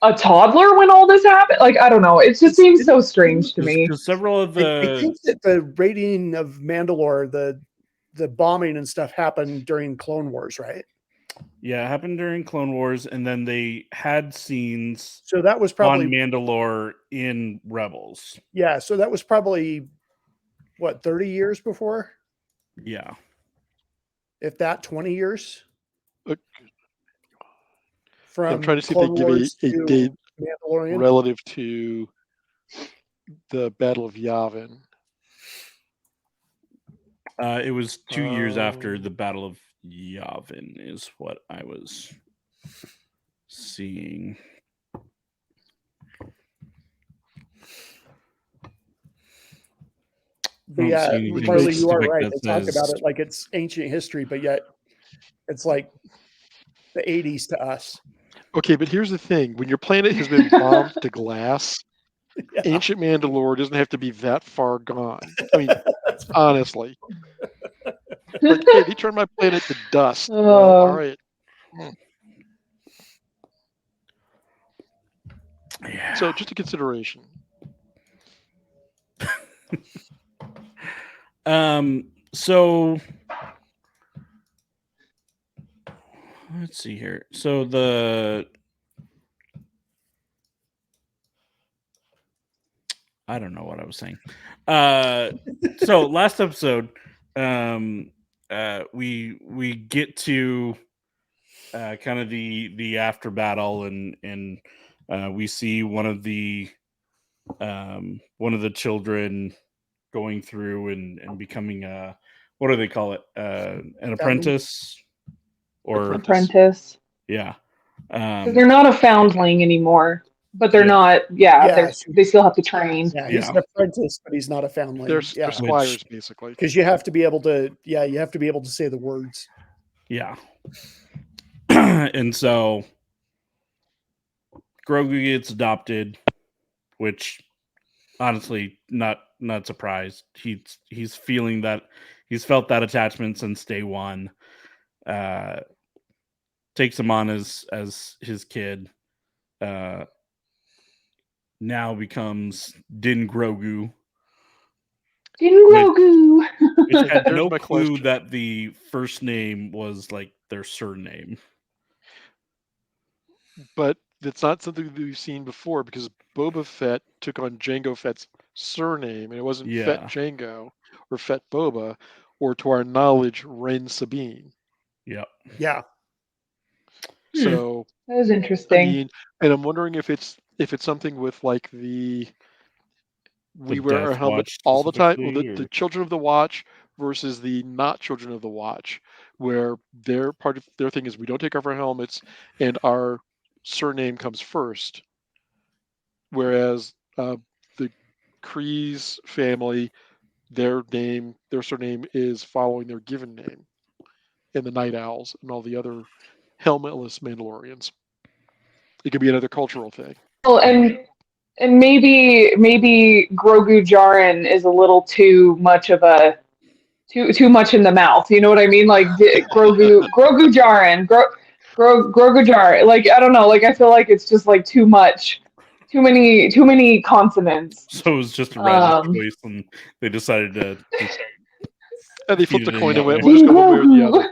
a toddler when all this happened? Like, I don't know. It just seems so strange to me. Because several of I the think that the raiding of Mandalore, the bombing and stuff happened during Clone Wars, right? it happened during Clone Wars, and then they had scenes So that was on probably Mandalore in Rebels. yeah. So that was probably what 30 years before, Yeah. if that 20 years. Okay. From I'm trying to see if Clone they give Wars a to date Mandalorian. relative to the Battle of Yavin. It was 2 years after Um, the Battle of Yavin is what I was seeing. But I don't yeah, see anything Marlee, you are specific right. that They talk says- about it like it's ancient history, but yet it's like the 80s to us. Okay, but here's the thing: when your planet has been bombed to glass, Yeah. ancient Mandalore doesn't have to be that far gone. I mean, Honestly. Like, hey, they turned my planet to dust. Well, all right. Yeah. So just a consideration. So let's see here. So I don't know what I was saying. So last episode, we get to kind of the after battle, and we see one of the children going through and becoming what do they call it? An apprentice or Apprentice. yeah. Because they're not a foundling anymore, but they're Yeah. not. Yeah. They still have to train. Yeah, he's an apprentice, but he's not a foundling. They're Yeah, squires, basically. because you have to be able to. Yeah, you have to be able to say the words. Yeah. And so Grogu gets adopted, which honestly not surprised. He's feeling that he's felt that attachment since day one. Takes him on as his kid. Now becomes Din Grogu. Din Grogu. Which had There's no my clue question. that the first name was like their surname. But it's not something that we've seen before because Boba Fett took on Jango Fett's surname, and it wasn't Fett Jango or Fett Boba, or to our knowledge, Ren Sabine. Yep. Yeah. So That was interesting. I mean, and I'm wondering if it's something with like we wear our Death helmet Watch all the time. Well, specifically, the Children of the Watch versus the not Children of the Watch, where their part of their thing is we don't take off our helmets and our surname comes first. Whereas the Kreese family, their surname is following their given name, and the Night Owls and all the other helmetless Mandalorians. It could be another cultural thing. Well, and maybe Grogu Jaren is a little too much of a too much in the mouth. You know what I mean? Like Grogu Jaren, Grogu Jaren. Like I don't know. Like I feel like it's just like too much, too many consonants. So it was just a random choice, and they decided to. And they flipped a coin and went, way. "We'll just go one way or the other."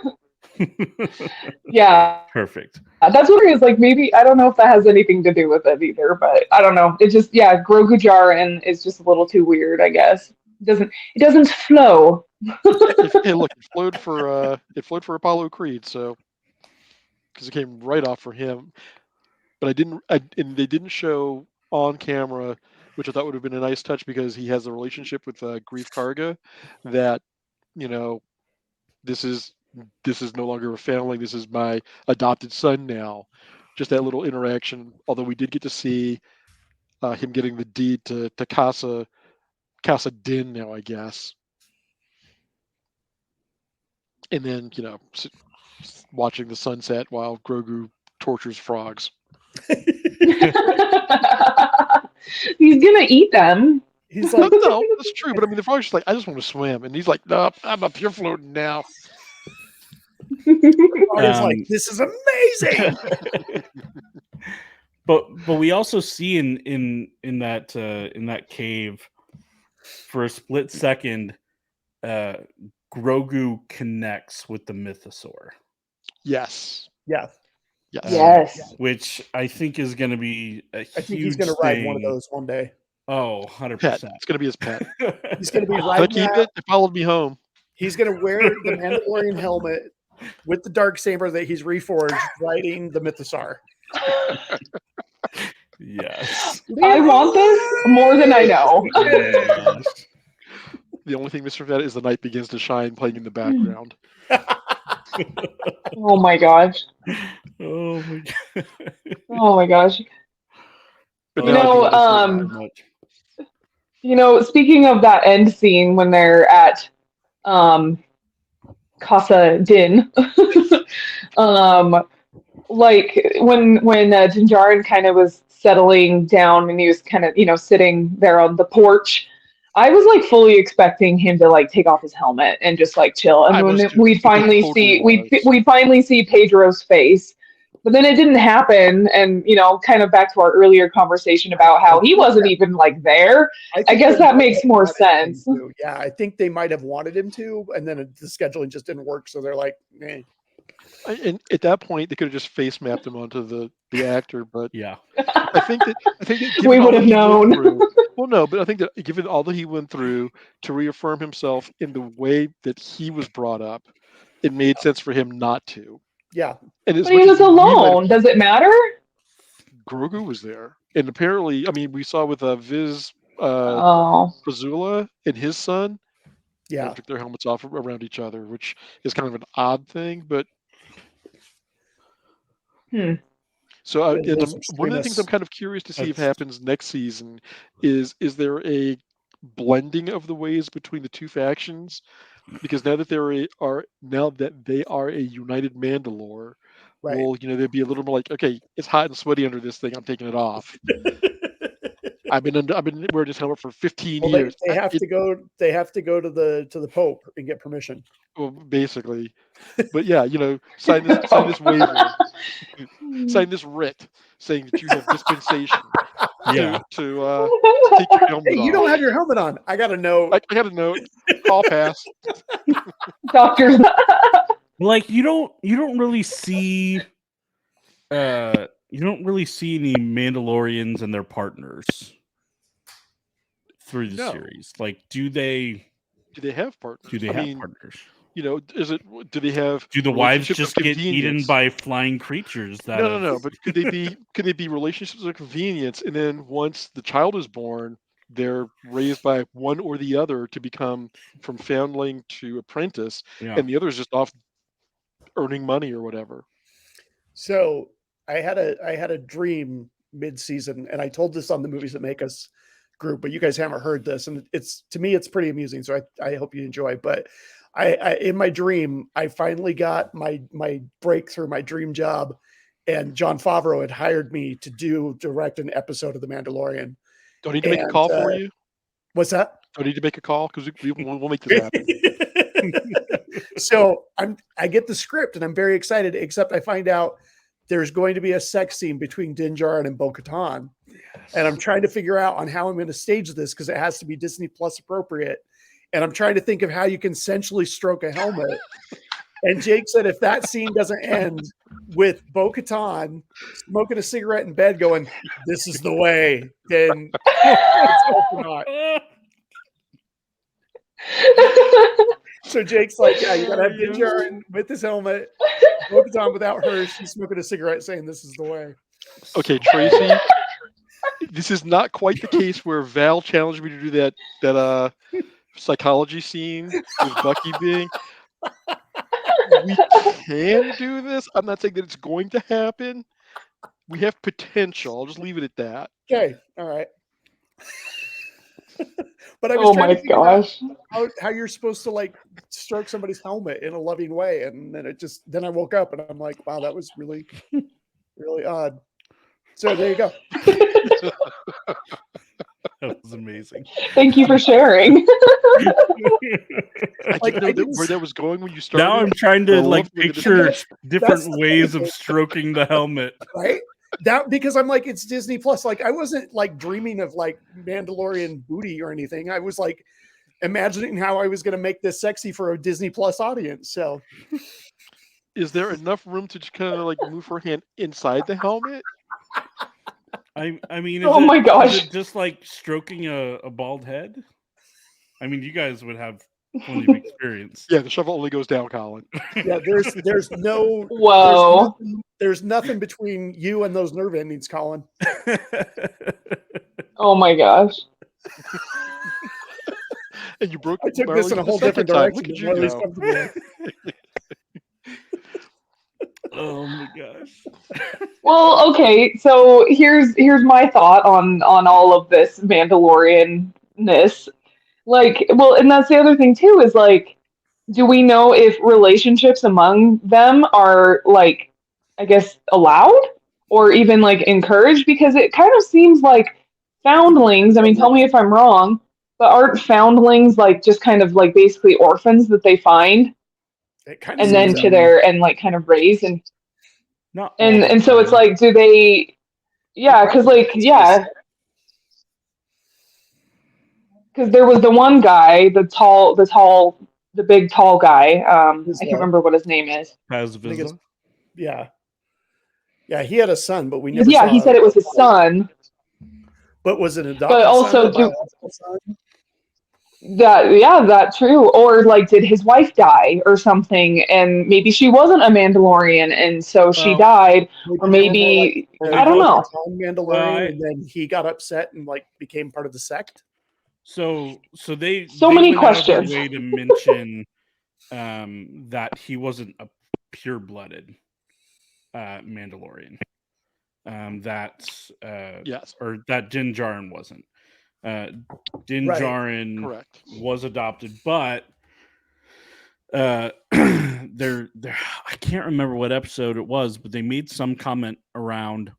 Yeah. Perfect. That's what it is. Like maybe I don't know if that has anything to do with it either, but I don't know. It just Grogu Jaren is just a little too weird. I guess it doesn't flow. Hey, look, it flowed for Apollo Creed, so because it came right off for him. But and they didn't show on camera, which I thought would have been a nice touch because he has a relationship with Grief Karga that, you know, this is no longer a family. This is my adopted son now. Just that little interaction. Although we did get to see him getting the deed to Casa Din now, I guess. And then, you know, watching the sunset while Grogu tortures frogs. He's gonna eat them. He's like, no, that's true. But I mean, the frog's just like, I just want to swim, and he's like, no, I'm up here floating now. he's like, this is amazing. But we also see in that cave for a split second, Grogu connects with the mythosaur. Yes. Yeah. Yes. Which I think is going to be a huge I think he's going to ride one of those one day. Oh, 100%. Pet. It's going to be his pet. He's going to be Can I riding keep it? It followed me home. He's going to wear the Mandalorian helmet with the Darksaber that he's reforged, riding the mythosaur. Yes. I want this more than I know. The only thing Mr. Fett is The Night Begins to Shine playing in the background. Oh my gosh. Oh my god. Oh my gosh. But You now I know, think this is You know, speaking of that end scene when they're at Casa Din, like when Din Djarin kind of was settling down and he was kind of, you know, sitting there on the porch, I was like fully expecting him to like take off his helmet and just like chill, and when we'd finally see Pedro's face. But then it didn't happen, and kind of back to our earlier conversation about how he wasn't even like there. I guess that makes more sense. Yeah, I think they might have wanted him to, and then the scheduling just didn't work, so they're like, eh. And at that point, they could have just face mapped him onto the actor. But yeah, I think that we would have known. Well, no, but I think that given all that he went through to reaffirm himself in the way that he was brought up, it made sense for him not to. Yeah, and but he was alone. Does it matter? Grogu was there, and apparently, I mean, we saw with Viz Pazula and his son. Yeah, they took their helmets off around each other, which is kind of an odd thing, but. So one of the things I'm kind of curious to see if happens next season is there a blending of the ways between the two factions? Because now that they are a united Mandalore, right. Well, they'd be a little more like, okay, it's hot and sweaty under this thing. I'm taking it off. I've been wearing this helmet for 15 years. They have to go to the Pope and get permission. Well, basically, but yeah, sign this waiver, sign this writ saying that you have dispensation. Yeah. To take your helmet off. You don't have your helmet on. I got a note. I got a note. Call pass. Doctor. Like you don't really see any Mandalorians and their partners through the series. Like, do they have partners? Do they have partners? Do they have? Do the wives just get eaten by flying creatures? No. But could they be relationships of convenience? And then once the child is born, they're raised by one or the other to become from foundling to apprentice, and the other is just off earning money or whatever. So I had a dream mid-season, and I told this on the Movies That Make Us group, but you guys haven't heard this, and it's pretty amusing. So I hope you enjoy. But I in my dream, I finally got my breakthrough, my dream job, and Jon Favreau had hired me to direct an episode of The Mandalorian. Do I need to make a call for you? What's that? Do I need to make a call? Because we'll make this happen. So I get the script and I'm very excited, except I find out there's going to be a sex scene between Din Djarin and Bo-Katan. Yes. And I'm trying to figure out on how I'm going to stage this because it has to be Disney Plus appropriate. And I'm trying to think of how you can sensually stroke a helmet. And Jake said if that scene doesn't end with Bo-Katan smoking a cigarette in bed going, "This is the way," then it's also not. So Jake's like, yeah, you gotta have Din Djarin with his helmet, Bo-Katan without her. She's smoking a cigarette saying, "This is the way." Okay, Tracy. This is not quite the case where Val challenged me to do that psychology scene with Bucky being. We can do this. I'm not saying that it's going to happen. We have potential. I'll just leave it at that. Okay. All right. But I was trying to figure out how you're supposed to like stroke somebody's helmet in a loving way, and then I woke up and I'm like, wow, that was really, really odd. So there you go. That was amazing. Thank you for sharing. I didn't know where that was going when you started. Now I'm trying to picture different ways of stroking the helmet. Right? That because I'm like, it's Disney Plus. Like I wasn't like dreaming of like Mandalorian booty or anything. I was like imagining how I was going to make this sexy for a Disney Plus audience. So is there enough room to just kind of like move her hand inside the helmet? I mean, my gosh. Is it just like stroking a bald head? I mean, you guys would have plenty of experience. Yeah, the shovel only goes down, Collin. Yeah, there's no whoa. There's nothing between you and those nerve endings, Collin. Oh my gosh. And you broke. I took Marlee this in a whole different direction. Look at you Oh my gosh. Well, okay, so here's my thought on all of this Mandalorian-ness. Like, well, and that's the other thing too, is like, do we know if relationships among them are like, I guess, allowed or even like encouraged? Because it kind of seems like foundlings, I mean, tell me if I'm wrong, But aren't foundlings like just kind of like basically orphans that they find It kind of and then seems to their and like kind of raise Not all the and so it's time. like, do they? Yeah, because like yeah, because there was the one guy, the big tall guy. I can't remember what his name is. Paz I think it's- Vizsla. yeah, he had a son, but we never Yeah, saw he said it was his son. But was it an adopted But also, son or biological son? that true. Or like, did his wife die or something? And maybe she wasn't a Mandalorian, and so she Well, died. Or they were more maybe like I don't know. Mandalorian, Well, and then he got upset and like became part of the sect. So they Many went out of their questions. way to mention that he wasn't a pure-blooded Mandalorian. Yes. Or that Din Djarin wasn't. Din Djarin Correct. was adopted, but there I can't remember what episode it was, but they made some comment around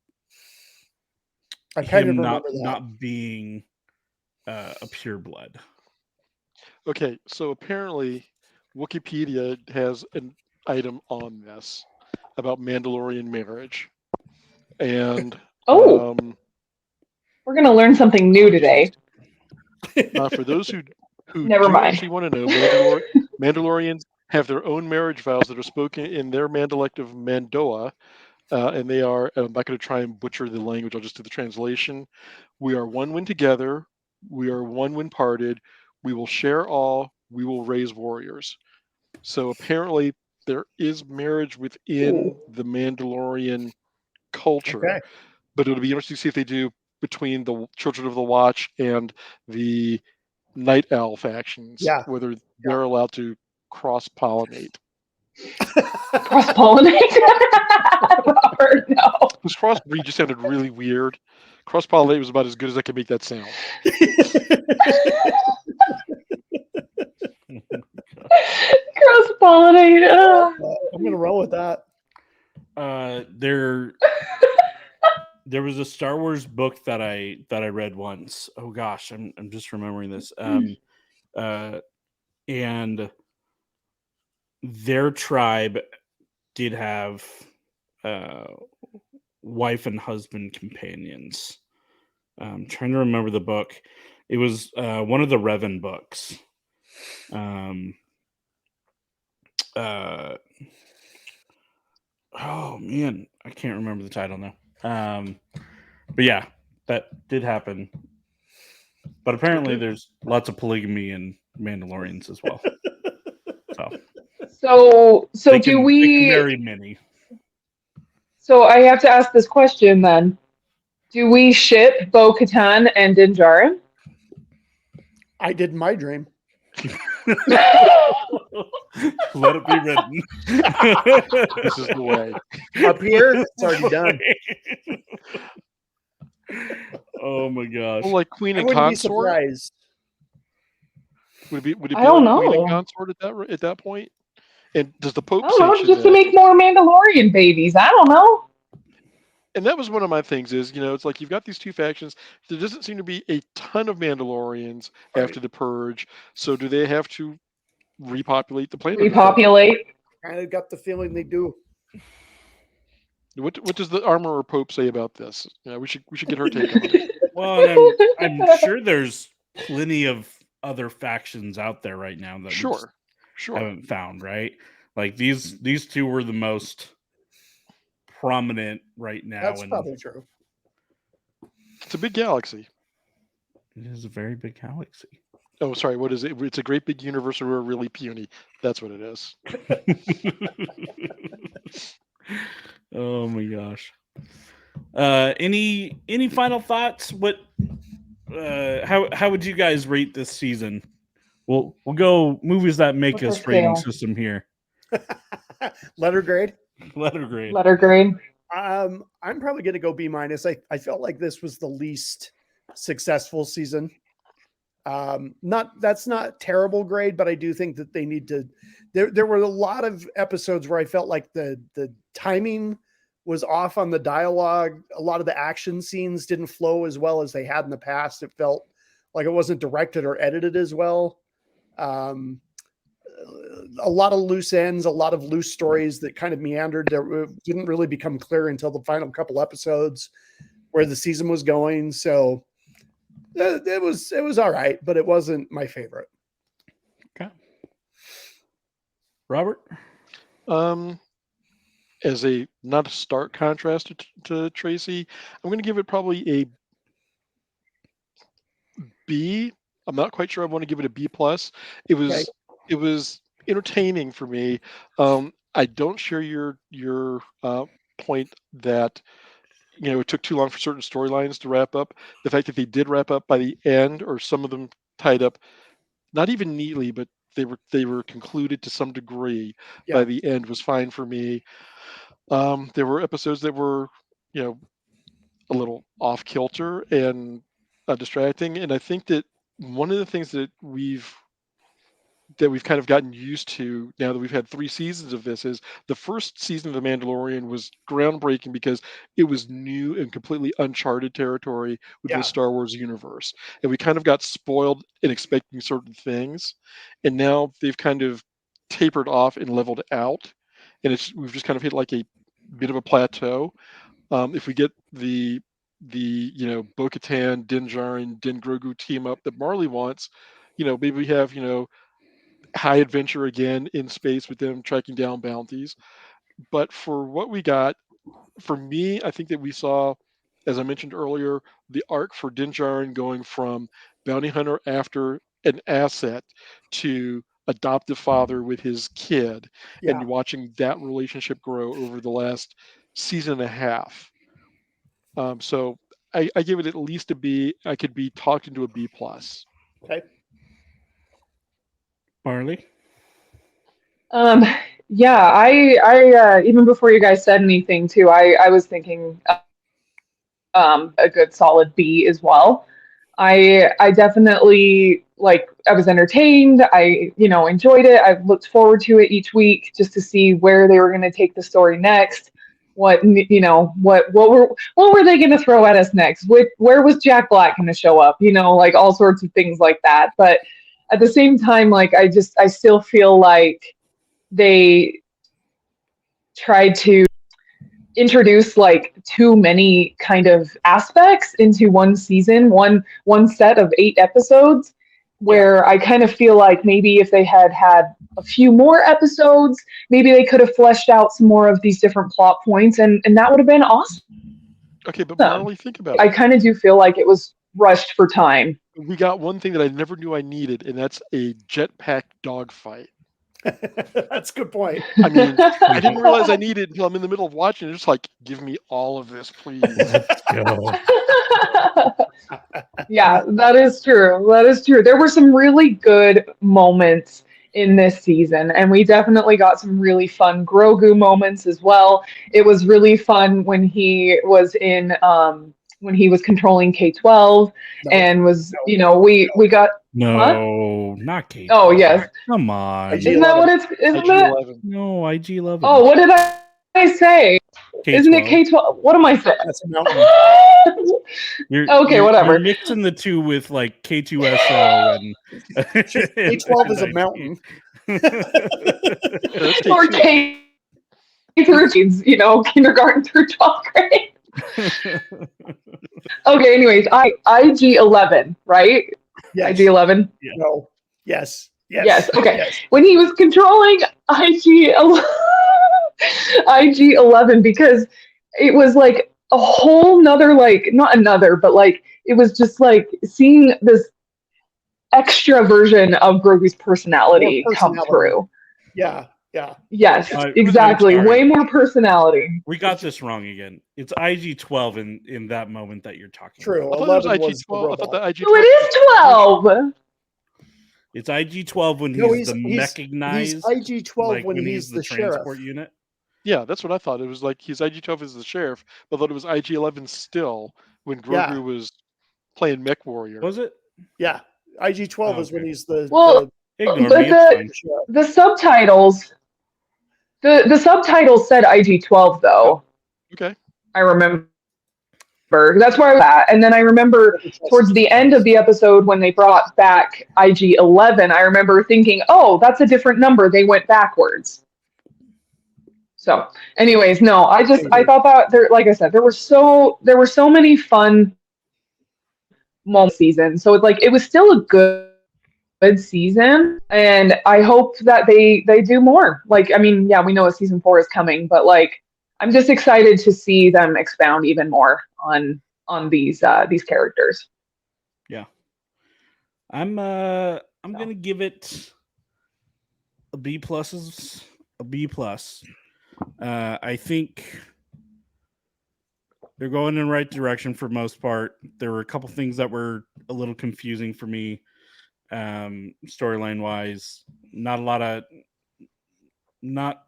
I kind of him remember that. not being a pure blood. Okay, so apparently Wikipedia has an item on this about Mandalorian marriage. And Oh, we're gonna learn something new today. for those who Never do mind. actually want to know, Mandalorians have their own marriage vows that are spoken in their Mandalect of Mandoa, and they are, I'm not going to try and butcher the language, I'll just do the translation. We are one when together, we are one when parted, we will share all, we will raise warriors. So apparently there is marriage within the Mandalorian culture, Okay. but it'll be interesting to see if they do between the Children of the Watch and the Night Owl factions, whether they're allowed to cross-pollinate. Cross-pollinate? Robert, no. Because crossbreed just sounded really weird. Cross-pollinate was about as good as I could make that sound. Cross-pollinate. I'm gonna roll with that. There was a Star Wars book that I read once. Oh gosh, I'm just remembering this. And their tribe did have wife and husband companions. I'm trying to remember the book. It was one of the Revan books. Oh man, I can't remember the title now. But yeah, that did happen. But apparently, there's lots of polygamy in Mandalorians as well. So they do can, we? They can marry many. So I have to ask this question then: do we ship Bo-Katan and Din Djarin? I did my dream. Let it be written. This is the way. Up here, it's already done. Oh my gosh! Well, like Queen I and wouldn't be Consort. surprised. Would it be I don't like Queen and know. Consort at that point? And does the Pope I don't know, sanction just that? to make more Mandalorian babies. I don't know. And that was one of my things is, it's like you've got these two factions. There doesn't seem to be a ton of Mandalorians after the purge. So do they have to repopulate the planet? Repopulate. I got the feeling they do. What does the Armorer Pope say about this? We should get her take on it. Well, and I'm sure there's plenty of other factions out there right now that we just haven't found, right? Like these two were the most prominent right now. That's probably true. It's a big galaxy. It is a very big galaxy. Oh, sorry. What is it? It's a great big universe where we're really puny. That's what it is. Oh my gosh. Any final thoughts? What? How would you guys rate this season? We'll go movies that make What's us our rating scale? system here. Letter grade. Letter grade. Letter grade. I'm probably going to go B-. I felt like this was the least successful season. That's not terrible grade, but I do think that they need to. There were a lot of episodes where I felt like the timing was off on the dialogue. A lot of the action scenes didn't flow as well as they had in the past. It felt Like it wasn't directed or edited as well. A lot of loose ends, a lot of loose stories that kind of meandered that didn't really become clear until the final couple episodes where the season was going. So it was all right, but it wasn't my favorite. Okay. Robert? As a not a stark contrast to Tracy, I'm going to give it probably a B. I'm not quite sure I want to give it a B plus. It was entertaining for me. I don't share your point that it took too long for certain storylines to wrap up. The fact that they did wrap up by the end, or some of them tied up, not even neatly, but they were concluded to some degree by the end, was fine for me. There were episodes that were, a little off kilter and distracting, and I think that one of the things that we've kind of gotten used to now that we've had 3 seasons of this is the first season of The Mandalorian was groundbreaking because it was new and completely uncharted territory with the Star Wars universe. And we kind of got spoiled in expecting certain things. And now they've kind of tapered off and leveled out. And we've just kind of hit like a bit of a plateau. If we get the Bo-Katan, Din Djarin, Din Grogu team up that Marlee wants, maybe we have, high adventure again in space with them tracking down bounties. But for what we got, for me, I think that we saw, as I mentioned earlier, the arc for Din Djarin going from bounty hunter after an asset to adoptive father with his kid, and watching that relationship grow over the last season and a half. So I give it at least a B. I could be talked into a B plus. Okay. Marlee? Yeah, I even before you guys said anything too, I was thinking a good solid B as well. I definitely, like, I was entertained. I enjoyed it. I looked forward to it each week just to see where they were going to take the story next. What were they going to throw at us next? Where was Jack Black going to show up? Like all sorts of things like that. But at the same time, like I still feel like they tried to introduce like too many kind of aspects into one season, one set of 8 episodes, where I kind of feel like maybe if they had a few more episodes, maybe they could have fleshed out some more of these different plot points, and that would have been awesome. Okay, but Marlee, think about it. I kind of do feel like it was rushed for time. We got one thing that I never knew I needed, and that's a jetpack dogfight. That's a good point. I mean, I didn't realize I needed it until I'm in the middle of watching it. It's like, give me all of this, please. Let's go. Yeah, that is true. That is true. There were some really good moments in this season, and we definitely got some really fun Grogu moments as well. It was really fun when he was when he was controlling K-12 and was, we got... No, not K-12. Oh, yes. Come on. Isn't that what it's... Isn't that? No, IG-11. Oh, what did I say? K-12. Isn't it K-12? What am I saying? That's a mountain. Okay, whatever. You're mixing the two with like K2SO and K-12 is a mountain. Or K-13s, kindergarten through 12th grade. Okay, anyways, IG-11, right? Yes. IG-11? Yeah. No. Yes. Yes, okay. Yes. When he was controlling IG-11, because it was like a whole nother, like, not another, but like, it was just like seeing this extra version of Grogu's personality come through. Yeah. Yes, exactly. Way more personality. We got this wrong again. It's IG-12 in that moment that you're talking True. about. I thought it was IG-12. I thought that IG-12. Oh, it is 12. It's IG-12 when he's the mechanized. He's IG-12 like when he's the transport sheriff. unit. Yeah, that's what I thought. It was like he's IG-12 as the sheriff, but I thought it was IG-11 still when Grogu was playing Mech Warrior. Was it? Yeah. IG-12 is when he's the... Ignore but me. It's fine. the subtitles... The subtitles said IG-12, though. Okay. I remember That's where I was at. And then I remember towards the end of the episode when they brought back IG-11, I remember thinking, oh, that's a different number. They went backwards. So anyways, no, I thought that there, like I said, there were so many fun moments season. So it's like, it was still a good season. And I hope that they do more. Like, I mean, yeah, we know a season 4 is coming, but like, I'm just excited to see them expound even more on these characters. Yeah. I'm gonna give it a B+. I think they're going in the right direction for most part. There were a couple things that were a little confusing for me, storyline wise. Not a lot of not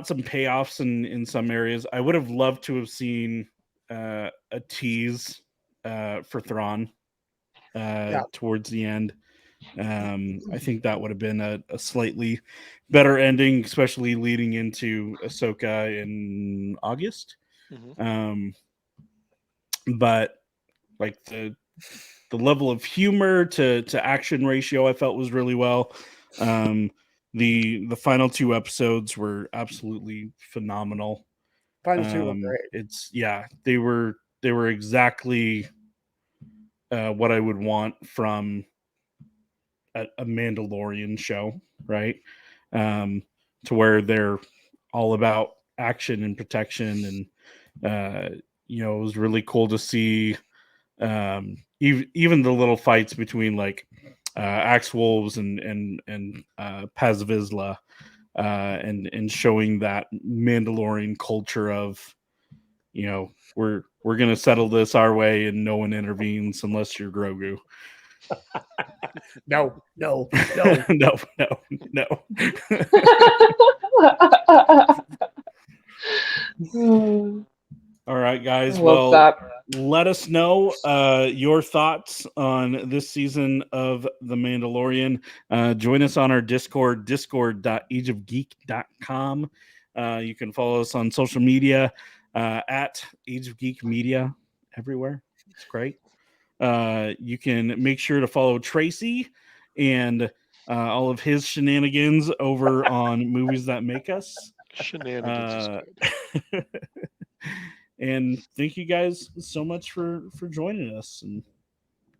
some payoffs in some areas. I would have loved to have seen a tease for Thrawn towards the end. I think that would have been a slightly better ending, especially leading into Ahsoka in August. Mm-hmm. But like the level of humor to action ratio, I felt was really well. The final 2 episodes were absolutely phenomenal. Final 2 were great. They were exactly what I would want from a Mandalorian show, right? To where they're all about action and protection, and it was really cool to see even the little fights between like Axe Wolves and Paz Vizsla, and showing that Mandalorian culture of, we're gonna settle this our way and no one intervenes unless you're Grogu. No. no. All right, guys. Well, let us know your thoughts on this season of The Mandalorian. Join us on our Discord, discord.ageofgeek.com. You can follow us on social media at Age of Geek Media everywhere. It's great. You can make sure to follow Tracy and all of his shenanigans over on Movies That Make Us. Shenanigans is good. And thank you guys so much for joining us. And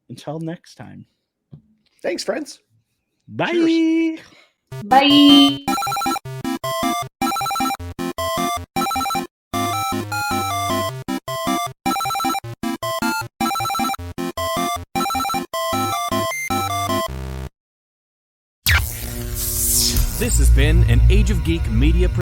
until next time. Thanks, friends. Bye. Cheers. Bye. This has been an Age of Geek media